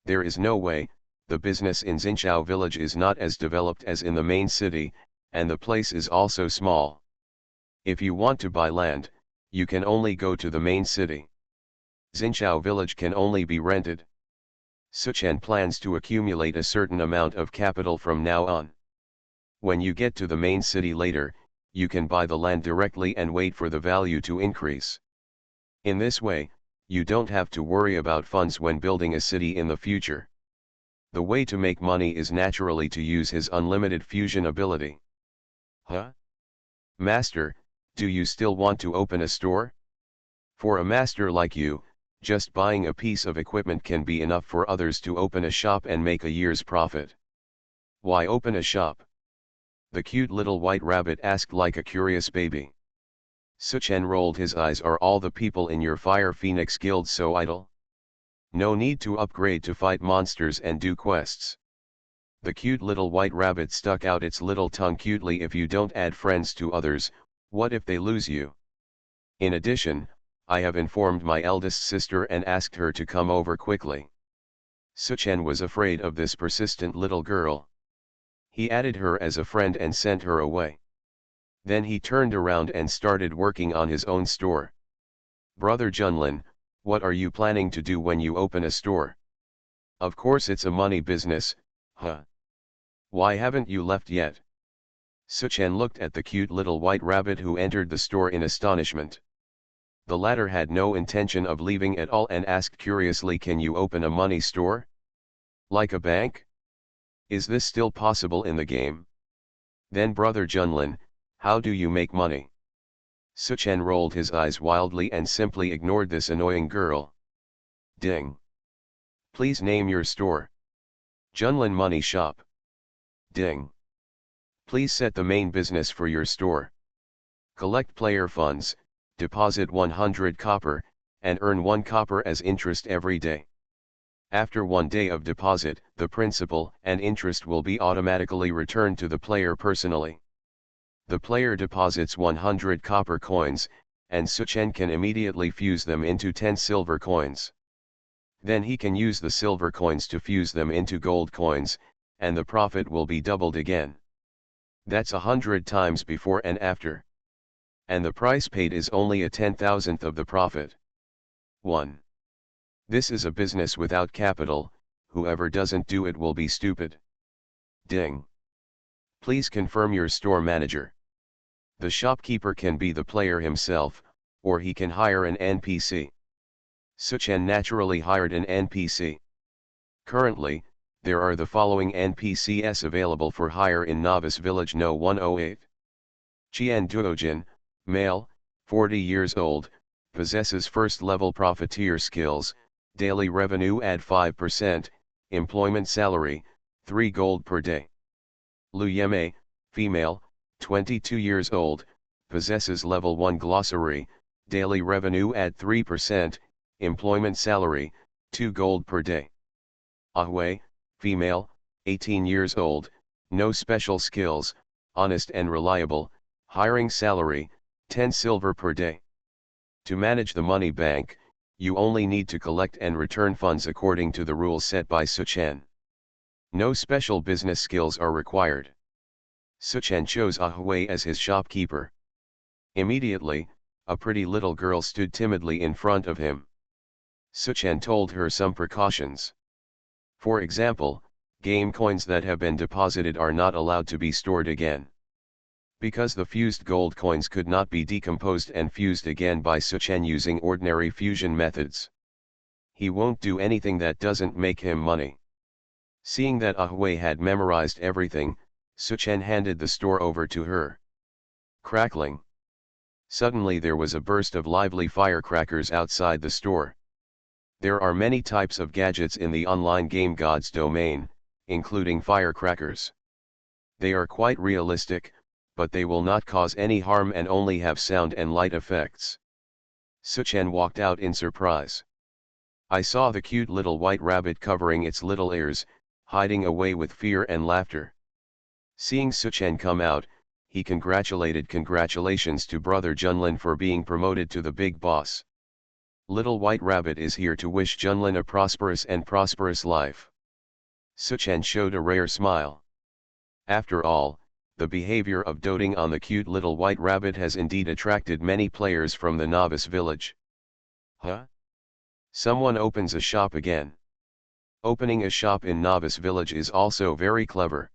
S1: There is no way, the business in Xinqiao village is not as developed as in the main city, and the place is also small. If you want to buy land, you can only go to the main city. Xinqiao village can only be rented. Suchen plans to accumulate a certain amount of capital from now on. When you get to the main city later, you can buy the land directly and wait for the value to increase. In this way, you don't have to worry about funds when building a city in the future. The way to make money is naturally to use his unlimited fusion ability. Huh? Master, do you still want to open a store? For a master like you, just buying a piece of equipment can be enough for others to open a shop and make a year's profit. Why open a shop? The cute little white rabbit asked like a curious baby. Suchen rolled his eyes. Are all the people in your Fire Phoenix Guild so idle? No need to upgrade to fight monsters and do quests. The cute little white rabbit stuck out its little tongue cutely. If you don't add friends to others, what if they lose you? In addition, I have informed my eldest sister and asked her to come over quickly. Suchen was afraid of this persistent little girl. He added her as a friend and sent her away. Then he turned around and started working on his own store. Brother Junlin, what are you planning to do when you open a store? Of course it's a money business, huh? Why haven't you left yet? Suchen looked at the cute little white rabbit who entered the store in astonishment. The latter had no intention of leaving at all and asked curiously, can you open a money store? Like a bank? Is this still possible in the game? Then Brother Junlin, how do you make money? Suchen rolled his eyes wildly and simply ignored this annoying girl. Ding. Please name your store. Junlin Money Shop. Ding. Please set the main business for your store. Collect player funds, deposit 100 copper, and earn 1 copper as interest every day. After 1 day of deposit, the principal and interest will be automatically returned to the player personally. The player deposits 100 copper coins, and Suchen can immediately fuse them into 10 silver coins. Then he can use the silver coins to fuse them into gold coins, and the profit will be doubled again. That's 100 times before and after. And the price paid is only a 10,000th of the profit. 1. This is a business without capital. Whoever doesn't do it will be stupid. Ding. Please confirm your store manager. The shopkeeper can be the player himself, or he can hire an NPC. Suchen naturally hired an NPC. Currently, there are the following NPCs available for hire in Novice Village No 108. Qian Duojin, male, 40 years old, possesses first-level profiteer skills, daily revenue add 5%, employment salary, 3 gold per day. Lu Yeme, female, 22 years old, possesses level 1 glossary, daily revenue add 3%, employment salary, 2 gold per day. Ahui, female, 18 years old, no special skills, honest and reliable, hiring salary, 10 silver per day. To manage the money bank, you only need to collect and return funds according to the rules set by Suchen. No special business skills are required. Suchen chose Ahui as his shopkeeper. Immediately, a pretty little girl stood timidly in front of him. Suchen told her some precautions. For example, game coins that have been deposited are not allowed to be stored again. Because the fused gold coins could not be decomposed and fused again by Suchen using ordinary fusion methods. He won't do anything that doesn't make him money. Seeing that Ahui had memorized everything, Suchen handed the store over to her. Crackling. Suddenly there was a burst of lively firecrackers outside the store. There are many types of gadgets in the online game God's domain, including firecrackers. They are quite realistic, but they will not cause any harm and only have sound and light effects. Suchen walked out in surprise. I saw the cute little white rabbit covering its little ears, hiding away with fear and laughter. Seeing Suchen come out, he congratulations to brother Junlin for being promoted to the big boss. Little White Rabbit is here to wish Junlin a prosperous life. Suchen showed a rare smile. After all, the behavior of doting on the cute little white rabbit has indeed attracted many players from the novice village. Huh? Someone opens a shop again. Opening a shop in novice village is also very clever.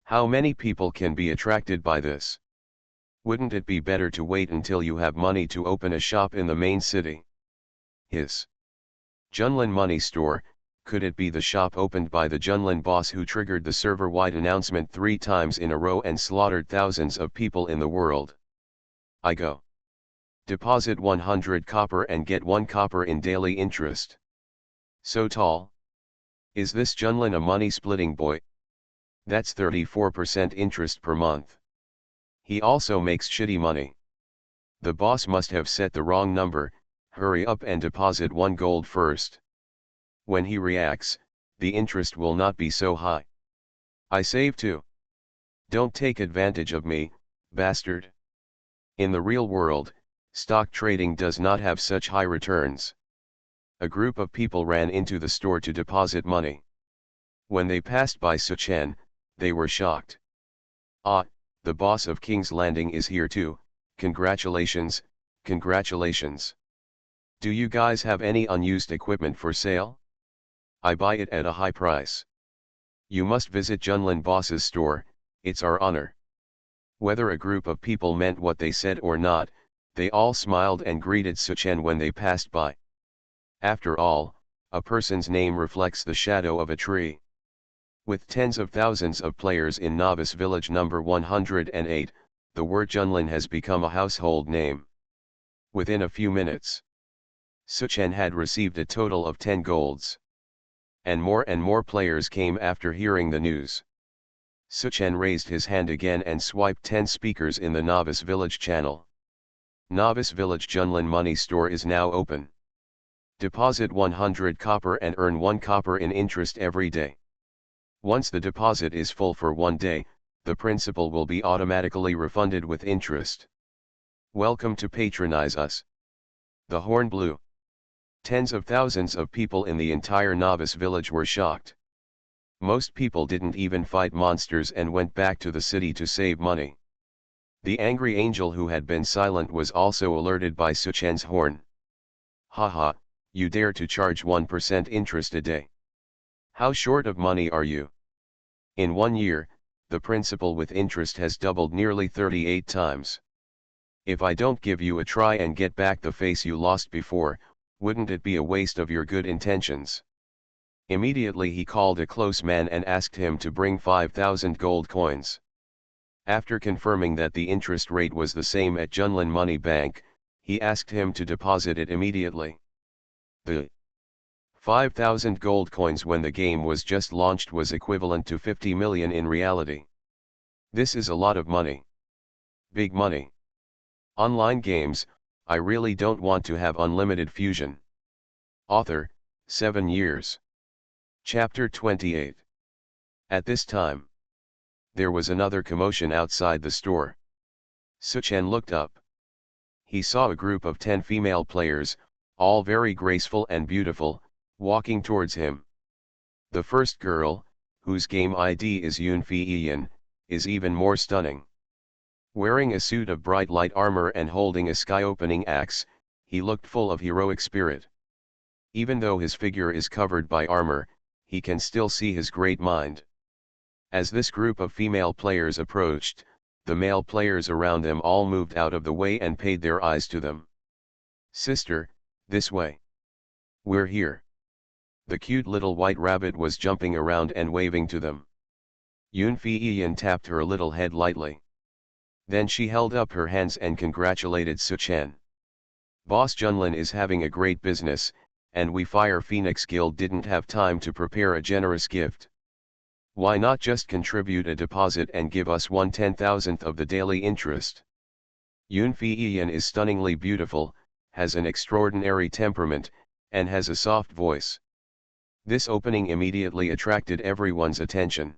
S1: How many people can be attracted by this? Wouldn't it be better to wait until you have money to open a shop in the main city? His Junlin Money Store, could it be the shop opened by the Junlin boss who triggered the server-wide announcement 3 times in a row and slaughtered thousands of people in the world? I go. Deposit 100 copper and get 1 copper in daily interest. So tall? Is this Junlin a money-splitting boy? That's 34% interest per month. He also makes shitty money. The boss must have set the wrong number. Hurry up and deposit 1 gold first. When he reacts, the interest will not be so high. I save too. Don't take advantage of me, bastard. In the real world, stock trading does not have such high returns. A group of people ran into the store to deposit money. When they passed by Suchen, they were shocked. Ah, the boss of King's Landing is here too. Congratulations, congratulations. Do you guys have any unused equipment for sale? I buy it at a high price. You must visit Junlin boss's store, it's our honor. Whether a group of people meant what they said or not, they all smiled and greeted Suchen when they passed by. After all, a person's name reflects the shadow of a tree. With tens of thousands of players in Novice Village number 108, the word Junlin has become a household name. Within a few minutes, Suchen had received a total of 10 golds. And more players came after hearing the news. Suchen raised his hand again and swiped 10 speakers in the Novice Village channel. Novice Village Junlin Money Store is now open. Deposit 100 copper and earn 1 copper in interest every day. Once the deposit is full for 1 day, the principal will be automatically refunded with interest. Welcome to patronize us. The horn blew. Tens of thousands of people in the entire novice village were shocked. Most people didn't even fight monsters and went back to the city to save money. The angry angel who had been silent was also alerted by Suchen's horn. Haha, you dare to charge 1% interest a day. How short of money are you? In 1 year, the principal with interest has doubled nearly 38 times. If I don't give you a try and get back the face you lost before, wouldn't it be a waste of your good intentions? Immediately he called a close man and asked him to bring 5,000 gold coins. After confirming that the interest rate was the same at Junlin Money Bank, he asked him to deposit it immediately. The 5,000 gold coins when the game was just launched was equivalent to 50 million in reality. This is a lot of money. Big money. Online games, I really don't want to have unlimited fusion. Author, 7 years. Chapter 28. At this time, there was another commotion outside the store. Suchen looked up. He saw a group of 10 female players, all very graceful and beautiful, walking towards him. The first girl, whose game ID is Yunfi Ian, is even more stunning. Wearing a suit of bright light armor and holding a sky-opening axe, he looked full of heroic spirit. Even though his figure is covered by armor, he can still see his great mind. As this group of female players approached, the male players around them all moved out of the way and paid their eyes to them. "Sister, this way. We're here." The cute little white rabbit was jumping around and waving to them. Yun Fei tapped her little head lightly. Then she held up her hands and congratulated Suchen. "Boss Junlin is having a great business, and we Fire Phoenix Guild didn't have time to prepare a generous gift. Why not just contribute a deposit and give us 1/10,000th of the daily interest?" Yun Fei is stunningly beautiful, has an extraordinary temperament, and has a soft voice. This opening immediately attracted everyone's attention.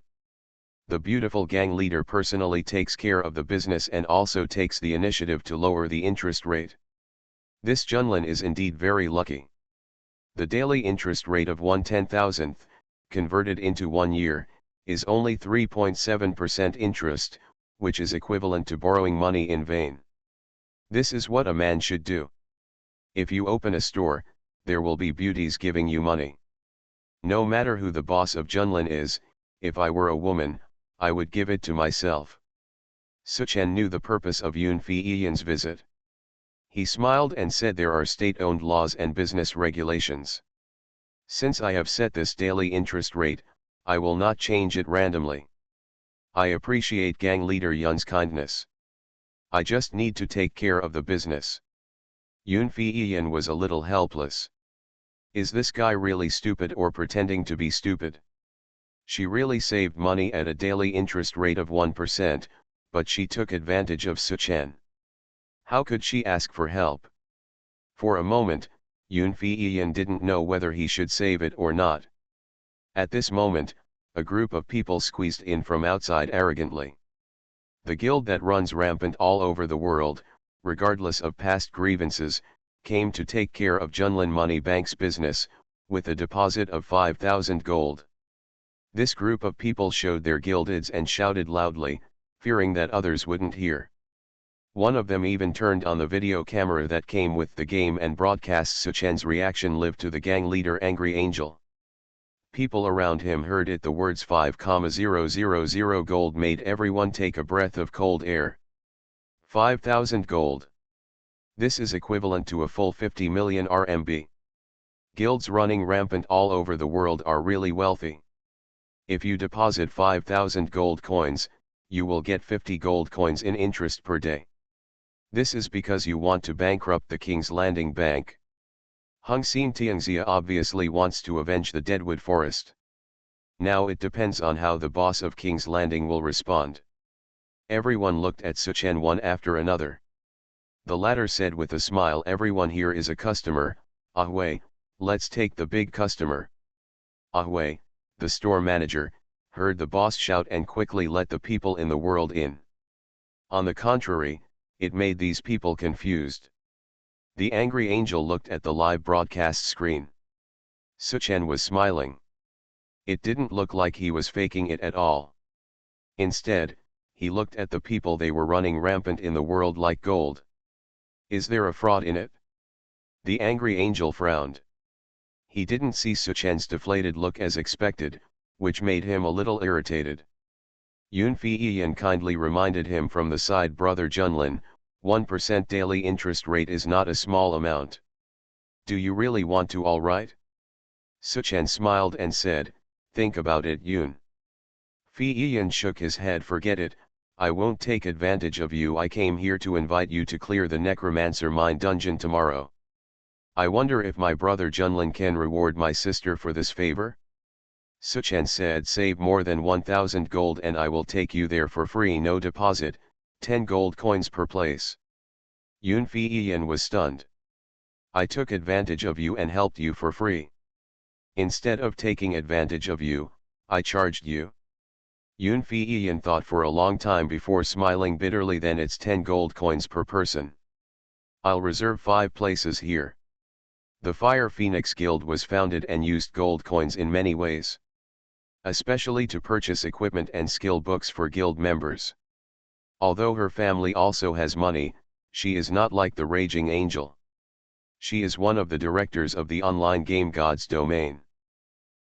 S1: The beautiful gang leader personally takes care of the business and also takes the initiative to lower the interest rate. This Junlin is indeed very lucky. The daily interest rate of 1/10,000th, converted into 1 year, is only 3.7% interest, which is equivalent to borrowing money in vain. This is what a man should do. If you open a store, there will be beauties giving you money. No matter who the boss of Junlin is, if I were a woman, I would give it to myself. Suchen knew the purpose of Yun Fei's visit. He smiled and said, "There are state-owned laws and business regulations. Since I have set this daily interest rate, I will not change it randomly. I appreciate gang leader Yun's kindness. I just need to take care of the business." Yun Fei was a little helpless. Is this guy really stupid or pretending to be stupid? She really saved money at a daily interest rate of 1%, but she took advantage of Suchen. How could she ask for help? For a moment, Yun Fei didn't know whether he should save it or not. At this moment, a group of people squeezed in from outside arrogantly. The guild that runs rampant all over the world, regardless of past grievances, came to take care of Junlin Money Bank's business, with a deposit of 5,000 gold. This group of people showed their guildids and shouted loudly, fearing that others wouldn't hear. One of them even turned on the video camera that came with the game and broadcast Suchen's reaction live to the gang leader Angry Angel. People around him heard it. The words 5,000 gold made everyone take a breath of cold air. 5,000 gold. This is equivalent to a full 50 million RMB. Guilds running rampant all over the world are really wealthy. If you deposit 5,000 gold coins, you will get 50 gold coins in interest per day. This is because you want to bankrupt the King's Landing Bank. Hung Sin Tianxia obviously wants to avenge the Deadwood Forest. Now it depends on how the boss of King's Landing will respond. Everyone looked at Suchen one after another. The latter said with a smile, "Everyone here is a customer. Wei, let's take the big customer." Wei, the store manager, heard the boss shout and quickly let the people in the world in. On the contrary, it made these people confused. The Angry Angel looked at the live broadcast screen. Suchen was smiling. It didn't look like he was faking it at all. Instead, he looked at the people. They were running rampant in the world like gold. Is there a fraud in it? The Angry Angel frowned. He didn't see Suchen's deflated look as expected, which made him a little irritated. Yun Fei kindly reminded him from the side, "Brother Junlin, 1% daily interest rate is not a small amount. Do you really want to? All right?" Suchen smiled and said, "Think about it, Yun." Fei shook his head. "Forget it, I won't take advantage of you. I came here to invite you to clear the Necromancer Mine dungeon tomorrow. I wonder if my brother Junlin can reward my sister for this favor?" Suchen said, "Save more than 1,000 gold and I will take you there for free, no deposit, 10 gold coins per place." Yun Fei was stunned. "I took advantage of you and helped you for free. Instead of taking advantage of you, I charged you." Yun Fei thought for a long time before smiling bitterly. "Then it's 10 gold coins per person. I'll reserve 5 places here." The Fire Phoenix Guild was founded and used gold coins in many ways, especially to purchase equipment and skill books for guild members. Although her family also has money, she is not like the Raging Angel. She is one of the directors of the online game God's Domain.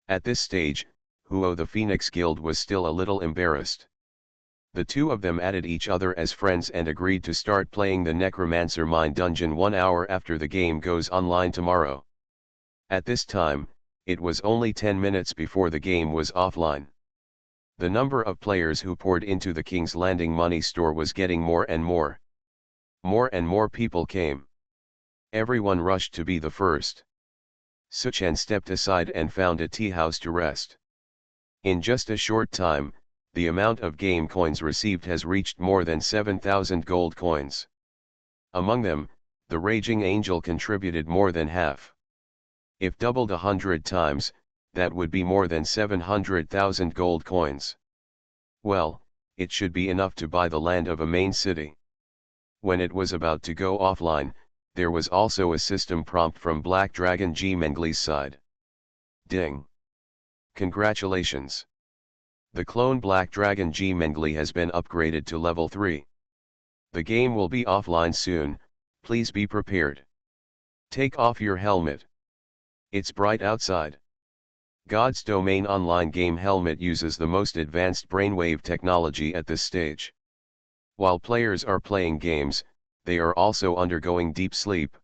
S1: At this stage, Huo the Phoenix Guild was still a little embarrassed. The two of them added each other as friends and agreed to start playing the Necromancer Mine Dungeon 1 hour after the game goes online tomorrow. At this time, it was only 10 minutes before the game was offline. The number of players who poured into the King's Landing money store was getting more and more. More and more people came. Everyone rushed to be the first. Suchen stepped aside and found a tea house to rest. In just a short time, the amount of game coins received has reached more than 7,000 gold coins. Among them, the Raging Angel contributed more than half. If doubled 100 times, that would be more than 700,000 gold coins. Well, it should be enough to buy the land of a main city. When it was about to go offline, there was also a system prompt from Black Dragon G. Mengli's side. Ding! Congratulations! The clone Black Dragon G. Mengli has been upgraded to level 3. The game will be offline soon, please be prepared. Take off your helmet. It's bright outside. God's Domain online game helmet uses the most advanced brainwave technology at this stage. While players are playing games, they are also undergoing deep sleep.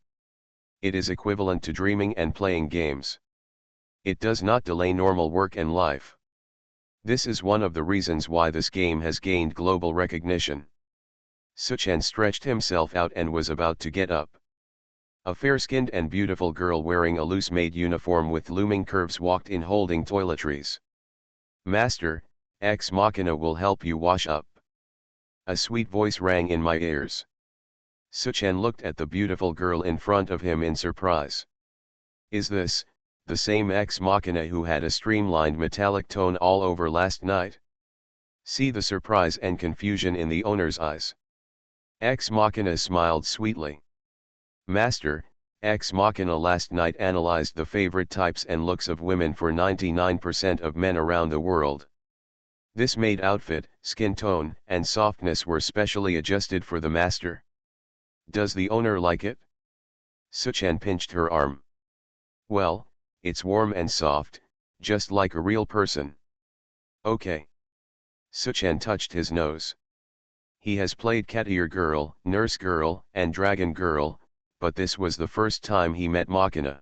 S1: It is equivalent to dreaming and playing games. It does not delay normal work and life. This is one of the reasons why this game has gained global recognition. Suchen stretched himself out and was about to get up. A fair-skinned and beautiful girl wearing a loose-made uniform with looming curves walked in holding toiletries. Master, Ex Machina will help you wash up. A sweet voice rang in my ears. Suchen looked at the beautiful girl in front of him in surprise. Is this the same Ex Machina who had a streamlined metallic tone all over last night? See the surprise and confusion in the owner's eyes. Ex Machina smiled sweetly. Master, Ex Machina last night analyzed the favorite types and looks of women for 99% of men around the world. This made outfit, skin tone, and softness were specially adjusted for the master. Does the owner like it? Suchen pinched her arm. Well, it's warm and soft, just like a real person. Okay. Suchen touched his nose. He has played Courtier Girl, Nurse Girl, and Dragon Girl, but this was the first time he met Machina.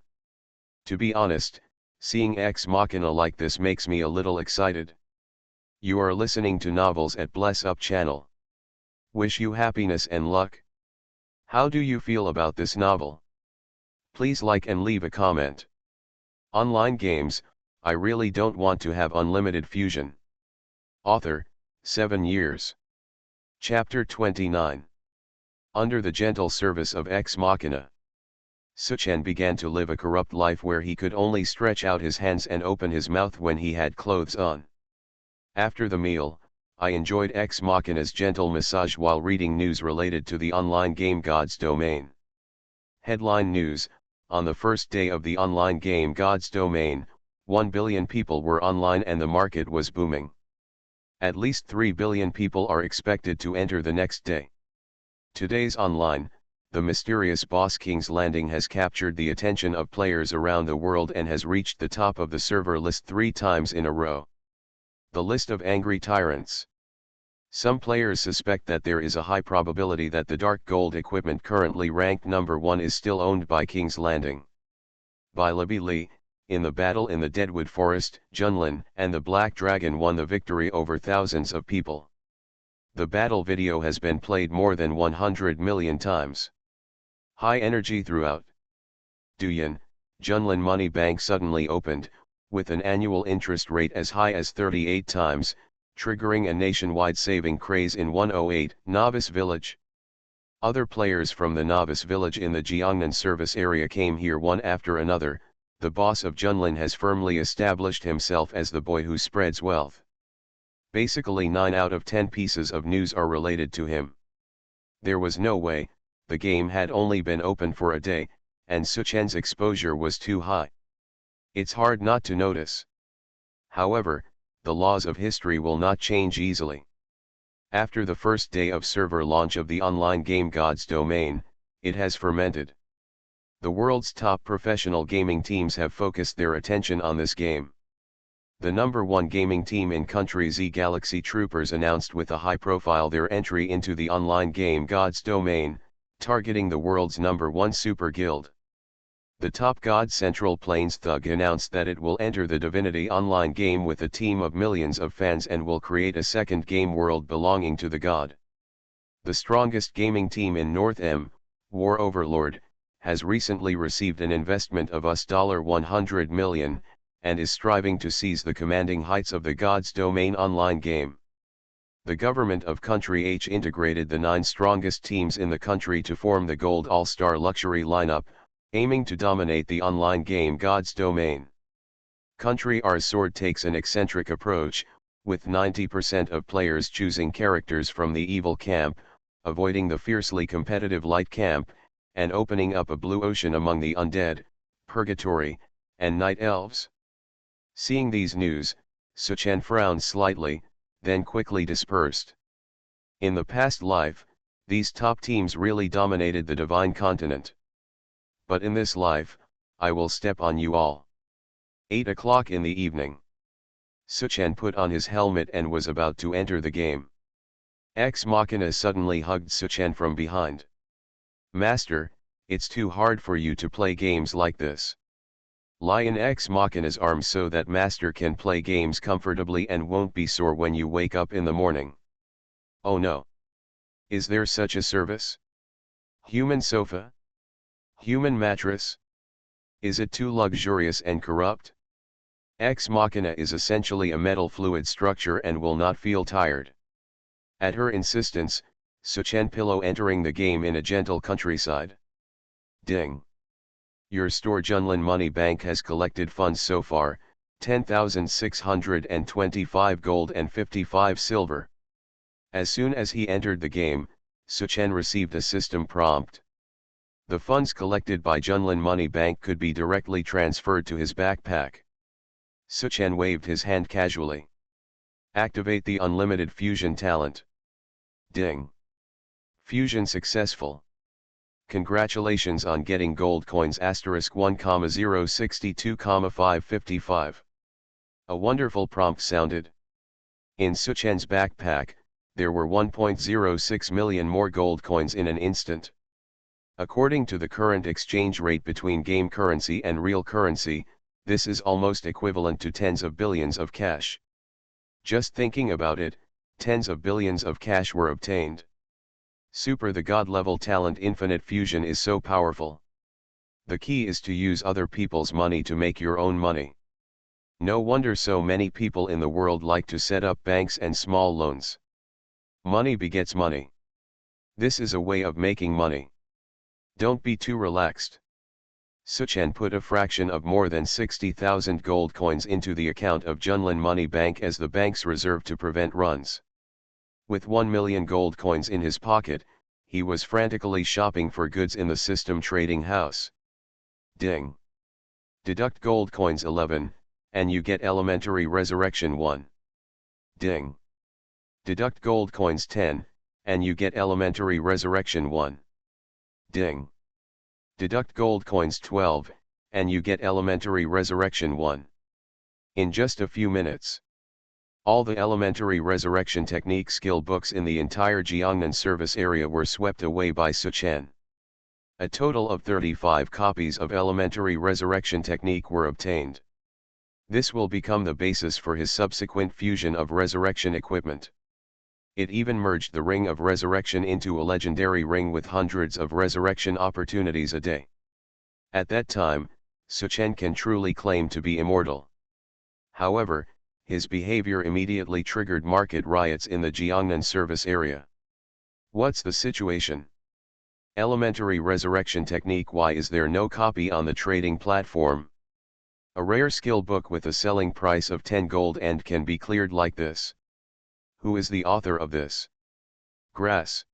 S1: To be honest, seeing Ex Machina like this makes me a little excited. You are listening to Novels at Bless Up channel. Wish you happiness and luck. How do you feel about this novel? Please like and leave a comment. Online games, I really don't want to have unlimited fusion. Author, 7 years. Chapter 29. Under the gentle service of Ex Machina. Suchen began to live a corrupt life where he could only stretch out his hands and open his mouth when he had clothes on. After the meal, I enjoyed Ex Machina's gentle massage while reading news related to the online game God's Domain. Headline news: on the first day of the online game God's Domain, 1 billion people were online and the market was booming. At least 3 billion people are expected to enter the next day. Today's online, the mysterious boss King's Landing has captured the attention of players around the world and has reached the top of the server list 3 times in a row. The list of angry tyrants. Some players suspect that there is a high probability that the dark gold equipment currently ranked number 1 is still owned by King's Landing. By Libby Lee, in the battle in the Deadwood Forest, Junlin and the Black Dragon won the victory over thousands of people. The battle video has been played more than 100 million times. High energy throughout. Duyan, Junlin Money Bank suddenly opened, with an annual interest rate as high as 38 times, triggering a nationwide saving craze in 108 Novice Village. Other players from the Novice Village in the Jiangnan service area came here one after another. The boss of Junlin has firmly established himself as the boy who spreads wealth. Basically 9 out of 10 pieces of news are related to him. There was no way, the game had only been open for a day, and Suchen's exposure was too high. It's hard not to notice. However, the laws of history will not change easily. After the first day of server launch of the online game God's Domain, it has fermented. The world's top professional gaming teams have focused their attention on this game. The number one gaming team in country Z Galaxy Troopers announced with a high profile their entry into the online game God's Domain, targeting the world's number one super guild. The top god Central Plains Thug announced that it will enter the Divinity Online game with a team of millions of fans and will create a second game world belonging to the god. The strongest gaming team in North M, War Overlord, has recently received an investment of $100 million, and is striving to seize the commanding heights of the God's Domain online game. The government of Country H integrated the 9 strongest teams in the country to form the Gold All-Star Luxury lineup, aiming to dominate the online game God's Domain. Country R's Sword takes an eccentric approach, with 90% of players choosing characters from the evil camp, avoiding the fiercely competitive light camp, and opening up a blue ocean among the undead, purgatory, and night elves. Seeing these news, Suchen frowned slightly, then quickly dispersed. In the past life, these top teams really dominated the divine continent. But in this life, I will step on you all. 8 o'clock in the evening. Suchen put on his helmet and was about to enter the game. Ex Machina suddenly hugged Suchen from behind. Master, it's too hard for you to play games like this. Lie in Ex Machina's arms so that Master can play games comfortably and won't be sore when you wake up in the morning. Oh no. Is there such a service? Human sofa? Human mattress? Is it too luxurious and corrupt? Ex Machina is essentially a metal fluid structure and will not feel tired. At her insistence, Suchen pillow entering the game in a gentle countryside. Ding. Your store Junlin Money Bank has collected funds so far, 10,625 gold and 55 silver. As soon as he entered the game, Suchen received a system prompt. The funds collected by Junlin Money Bank could be directly transferred to his backpack. Suchen waved his hand casually. Activate the unlimited fusion talent. Ding. Fusion successful. Congratulations on getting gold coins *1,062,555. A wonderful prompt sounded. In Suchen's backpack, there were 1.06 million more gold coins in an instant. According to the current exchange rate between game currency and real currency, this is almost equivalent to tens of billions of cash. Just thinking about it, tens of billions of cash were obtained. Super the god level talent infinite fusion is so powerful. The key is to use other people's money to make your own money. No wonder so many people in the world like to set up banks and small loans. Money begets money. This is a way of making money. Don't be too relaxed. Suchen put a fraction of more than 60,000 gold coins into the account of Junlin Money Bank as the bank's reserve to prevent runs. With 1 million gold coins in his pocket, he was frantically shopping for goods in the system trading house. Ding. Deduct gold coins 11, and you get elementary resurrection 1. Ding. Deduct gold coins 10, and you get elementary resurrection 1. Ding. Deduct gold coins 12, and you get elementary resurrection 1. In just a few minutes. All the elementary resurrection technique skill books in the entire Jiangnan service area were swept away by Suchen. A total of 35 copies of elementary resurrection technique were obtained. This will become the basis for his subsequent fusion of resurrection equipment. It even merged the Ring of Resurrection into a legendary ring with hundreds of resurrection opportunities a day. At that time, Suchen can truly claim to be immortal. However, his behavior immediately triggered market riots in the Jiangnan service area. What's the situation? Elementary resurrection technique. Why is there no copy on the trading platform? A rare skill book with a selling price of 10 gold and can be cleared like this. Who is the author of this? Grass.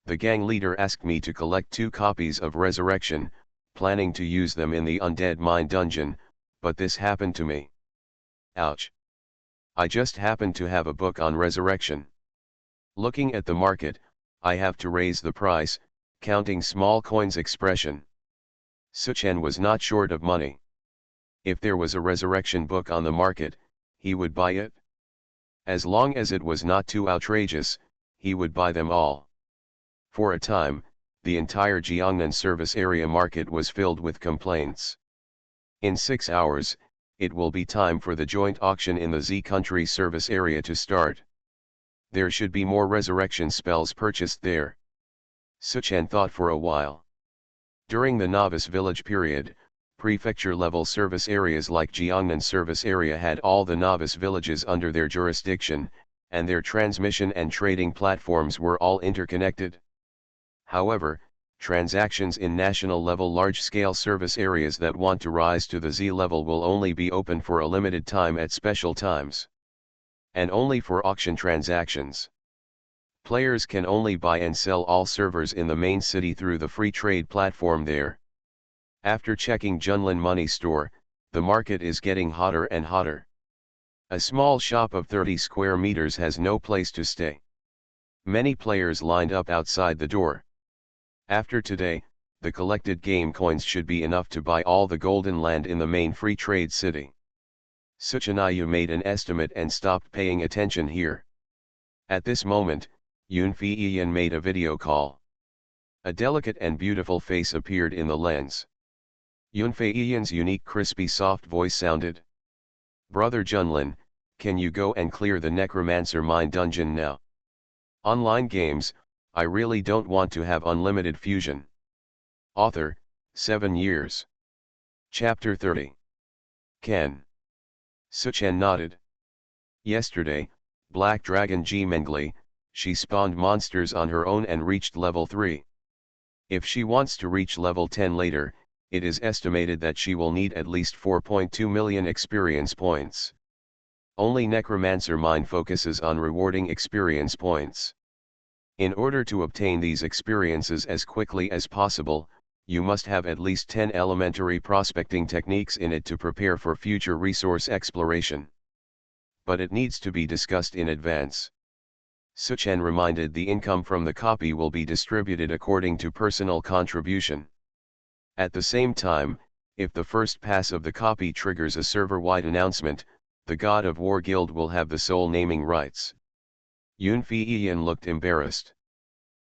S1: The gang leader asked me to collect 2 copies of Resurrection, planning to use them in the Undead Mine dungeon, but this happened to me. Ouch. I just happened to have a book on resurrection. Looking at the market, I have to raise the price, counting small coins expression. Suchen was not short of money. If there was a resurrection book on the market, he would buy it. As long as it was not too outrageous, he would buy them all. For a time, the entire Jiangnan service area market was filled with complaints. In 6 hours, it will be time for the joint auction in the Z country service area to start. There should be more resurrection spells purchased there. Suchen thought for a while. During the novice village period, prefecture-level service areas like Jiangnan service area had all the novice villages under their jurisdiction, and their transmission and trading platforms were all interconnected. However, transactions in national-level large-scale service areas that want to rise to the Z level will only be open for a limited time at special times. And only for auction transactions. Players can only buy and sell all servers in the main city through the free trade platform there. After checking Junlin Money Store, the market is getting hotter and hotter. A small shop of 30 square meters has no place to stay. Many players lined up outside the door. After today, the collected game coins should be enough to buy all the golden land in the main free trade city. Suchanayu made an estimate and stopped paying attention here. At this moment, Yunfei Ian made a video call. A delicate and beautiful face appeared in the lens. Yunfei Ian's unique crispy soft voice sounded. "Brother Junlin, can you go and clear the Necromancer Mine dungeon now? Online games, I really don't want to have unlimited fusion." Author, 7 years. Chapter 30. Ken. Suchen nodded. Yesterday, Black Dragon G Mengli, she spawned monsters on her own and reached level 3. If she wants to reach level 10 later, it is estimated that she will need at least 4.2 million experience points. Only Necromancer Mine focuses on rewarding experience points. In order to obtain these experiences as quickly as possible, you must have at least 10 elementary prospecting techniques in it to prepare for future resource exploration. But it needs to be discussed in advance. Suchen reminded the income from the copy will be distributed according to personal contribution. At the same time, if the first pass of the copy triggers a server-wide announcement, the God of War Guild will have the sole naming rights. Yunfei Ian looked embarrassed.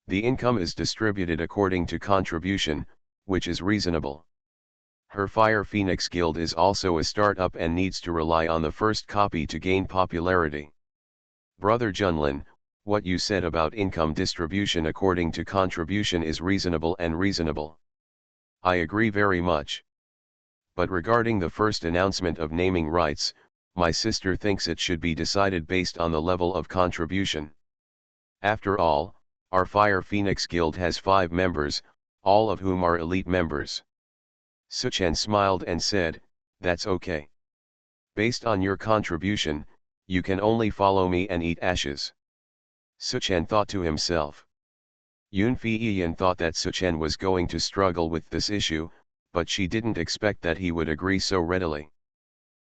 S1: The income is distributed according to contribution, which is reasonable. Her Fire Phoenix Guild is also a startup and needs to rely on the first copy to gain popularity. Brother Junlin, what you said about income distribution according to contribution is reasonable and reasonable. I agree very much. But regarding the first announcement of naming rights, my sister thinks it should be decided based on the level of contribution. After all, our Fire Phoenix Guild has 5 members, all of whom are elite members. Suchen smiled and said, "That's okay. Based on your contribution, you can only follow me and eat ashes." Suchen thought to himself. Yunfei Ian thought that Suchen was going to struggle with this issue, but she didn't expect that he would agree so readily.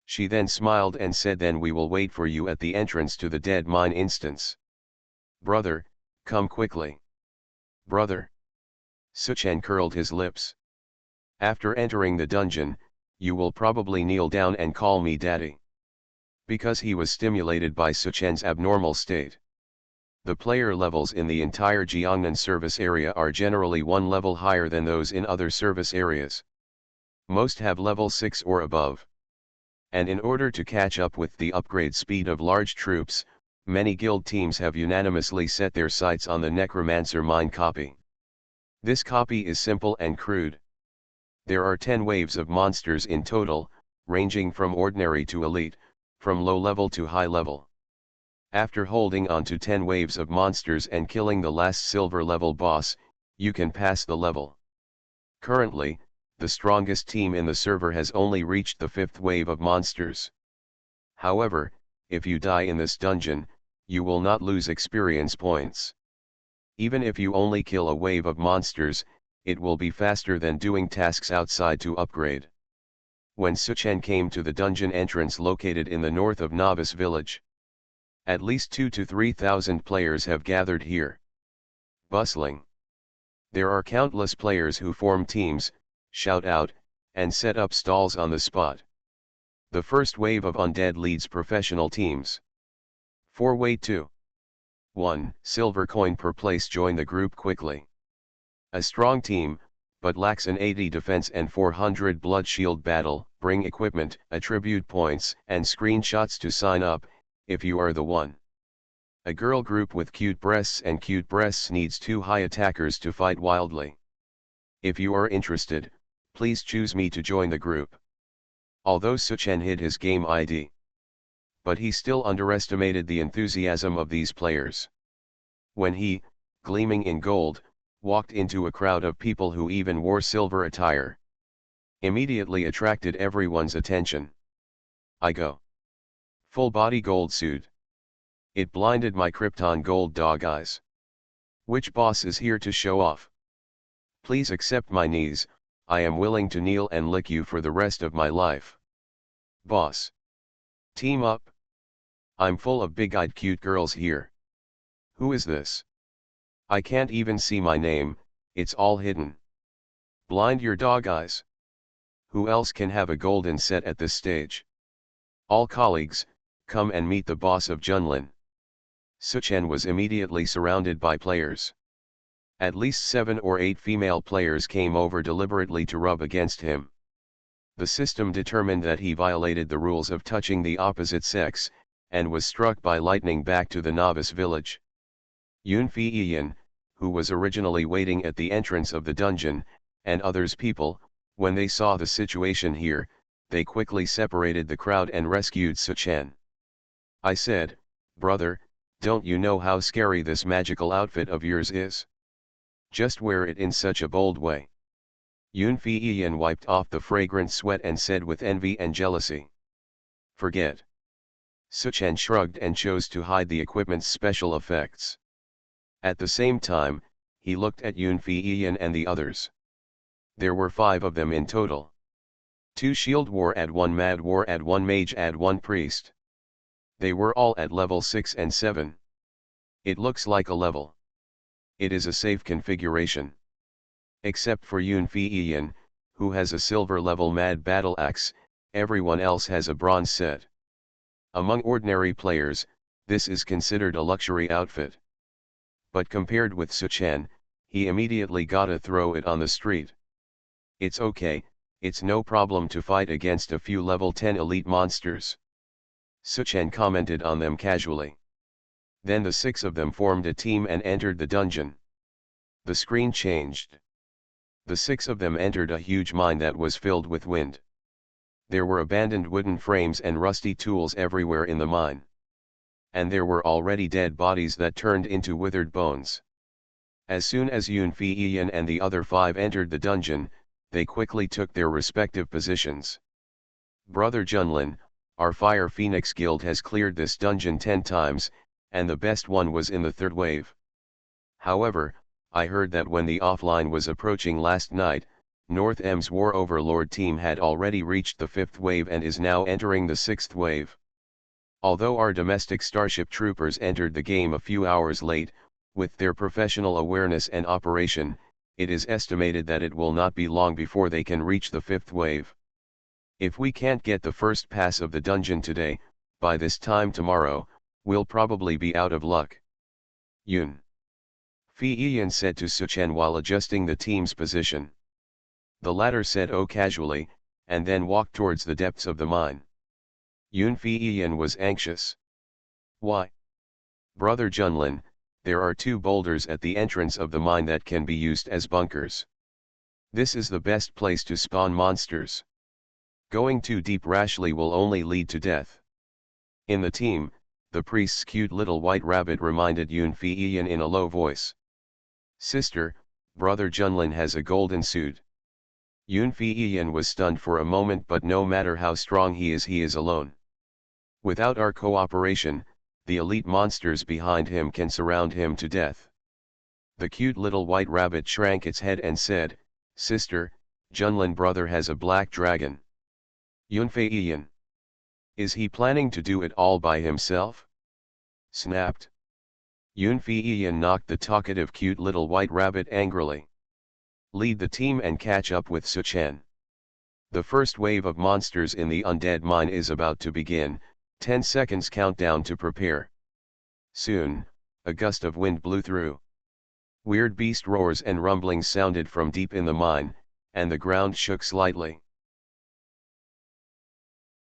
S1: She then smiled and said, "Then we will wait for you at the entrance to the dead mine instance. Brother, come quickly." "Brother." Suchen curled his lips. "After entering the dungeon, you will probably kneel down and call me daddy." Because he was stimulated by Suchen's abnormal state. The player levels in the entire Jiangnan service area are generally one level higher than those in other service areas. Most have level 6 or above. And in order to catch up with the upgrade speed of large troops, many guild teams have unanimously set their sights on the Necromancer Mine copy. This copy is simple and crude. There are 10 waves of monsters in total, ranging from ordinary to elite, from low level to high level. After holding on to 10 waves of monsters and killing the last silver level boss, you can pass the level. Currently, the strongest team in the server has only reached the 5th wave of monsters. However, if you die in this dungeon, you will not lose experience points. Even if you only kill a wave of monsters, it will be faster than doing tasks outside to upgrade. When Suchen came to the dungeon entrance located in the north of Novice Village, at least 2,000 to 3,000 players have gathered here. Bustling. There are countless players who form teams, shout out, and set up stalls on the spot. The first wave of undead leads professional teams. 4-way 2. 1 silver coin per place. Join the group quickly. A strong team, but lacks an 80 defense and 400 blood shield battle. Bring equipment, attribute points, and screenshots to sign up, if you are the one. A girl group with cute breasts needs 2 high attackers to fight wildly. If you are interested, please choose me to join the group. Although Suchen hid his game ID, but he still underestimated the enthusiasm of these players. When he, gleaming in gold, walked into a crowd of people who even wore silver attire, immediately attracted everyone's attention. I go. Full body gold suit. It blinded my Krypton gold dog eyes. Which boss is here to show off? Please accept my knees, I am willing to kneel and lick you for the rest of my life. Boss. Team up. I'm full of big-eyed cute girls here. Who is this? I can't even see my name, it's all hidden. Blind your dog eyes. Who else can have a golden set at this stage? All colleagues, come and meet the boss of Junlin. Suchen was immediately surrounded by players. At least 7 or 8 female players came over deliberately to rub against him. The system determined that he violated the rules of touching the opposite sex, and was struck by lightning back to the novice village. Yunfi Iyan, who was originally waiting at the entrance of the dungeon, and others people, when they saw the situation here, they quickly separated the crowd and rescued Suchen. I said, brother, don't you know how scary this magical outfit of yours is? Just wear it in such a bold way. Yunfi Iyan wiped off the fragrant sweat and said with envy and jealousy. Forget. Suchen shrugged and chose to hide the equipment's special effects. At the same time, he looked at Yunfi Iyan and the others. There were 5 of them in total. 2 shield war add 1 mad war add 1 mage add 1 priest. They were all at level 6 and 7. It looks like a level. It is a safe configuration. Except for Yunfi Iyan, who has a silver level mad battle axe, everyone else has a bronze set. Among ordinary players, this is considered a luxury outfit. But compared with Suchen, he immediately gotta throw it on the street. It's okay, it's no problem to fight against a few level 10 elite monsters. Suchen commented on them casually. Then the 6 of them formed a team and entered the dungeon. The screen changed. The 6 of them entered a huge mine that was filled with wind. There were abandoned wooden frames and rusty tools everywhere in the mine. And there were already dead bodies that turned into withered bones. As soon as Yunfi Iyan and the other 5 entered the dungeon, they quickly took their respective positions. Brother Junlin, our Fire Phoenix Guild has cleared this dungeon 10 times, and the best one was in the 3rd wave. However, I heard that when the offline was approaching last night, North M's War Overlord team had already reached the 5th wave and is now entering the 6th wave. Although our domestic Starship troopers entered the game a few hours late, with their professional awareness and operation, it is estimated that it will not be long before they can reach the 5th wave. If we can't get the first pass of the dungeon today, by this time tomorrow, we'll probably be out of luck. Yun Fi Iyan said to Suchen while adjusting the team's position. The latter said oh casually, and then walked towards the depths of the mine. Yunfi Iyan was anxious. Why? Brother Junlin, there are 2 boulders at the entrance of the mine that can be used as bunkers. This is the best place to spawn monsters. Going too deep rashly will only lead to death. In the team, the priest's cute little white rabbit reminded Yunfi Iyan in a low voice. Sister, Brother Junlin has a golden suit. Yunfi Iyan was stunned for a moment, but no matter how strong he is alone. Without our cooperation, the elite monsters behind him can surround him to death. The cute little white rabbit shrank its head and said, Sister, Junlin brother has a black dragon. Yunfi Iyan. Is he planning to do it all by himself? Snapped. Yunfi Iyan knocked the talkative cute little white rabbit angrily. Lead the team and catch up with Suchen. The first wave of monsters in the undead mine is about to begin, 10 seconds countdown to prepare. Soon, a gust of wind blew through. Weird beast roars and rumblings sounded from deep in the mine, and the ground shook slightly.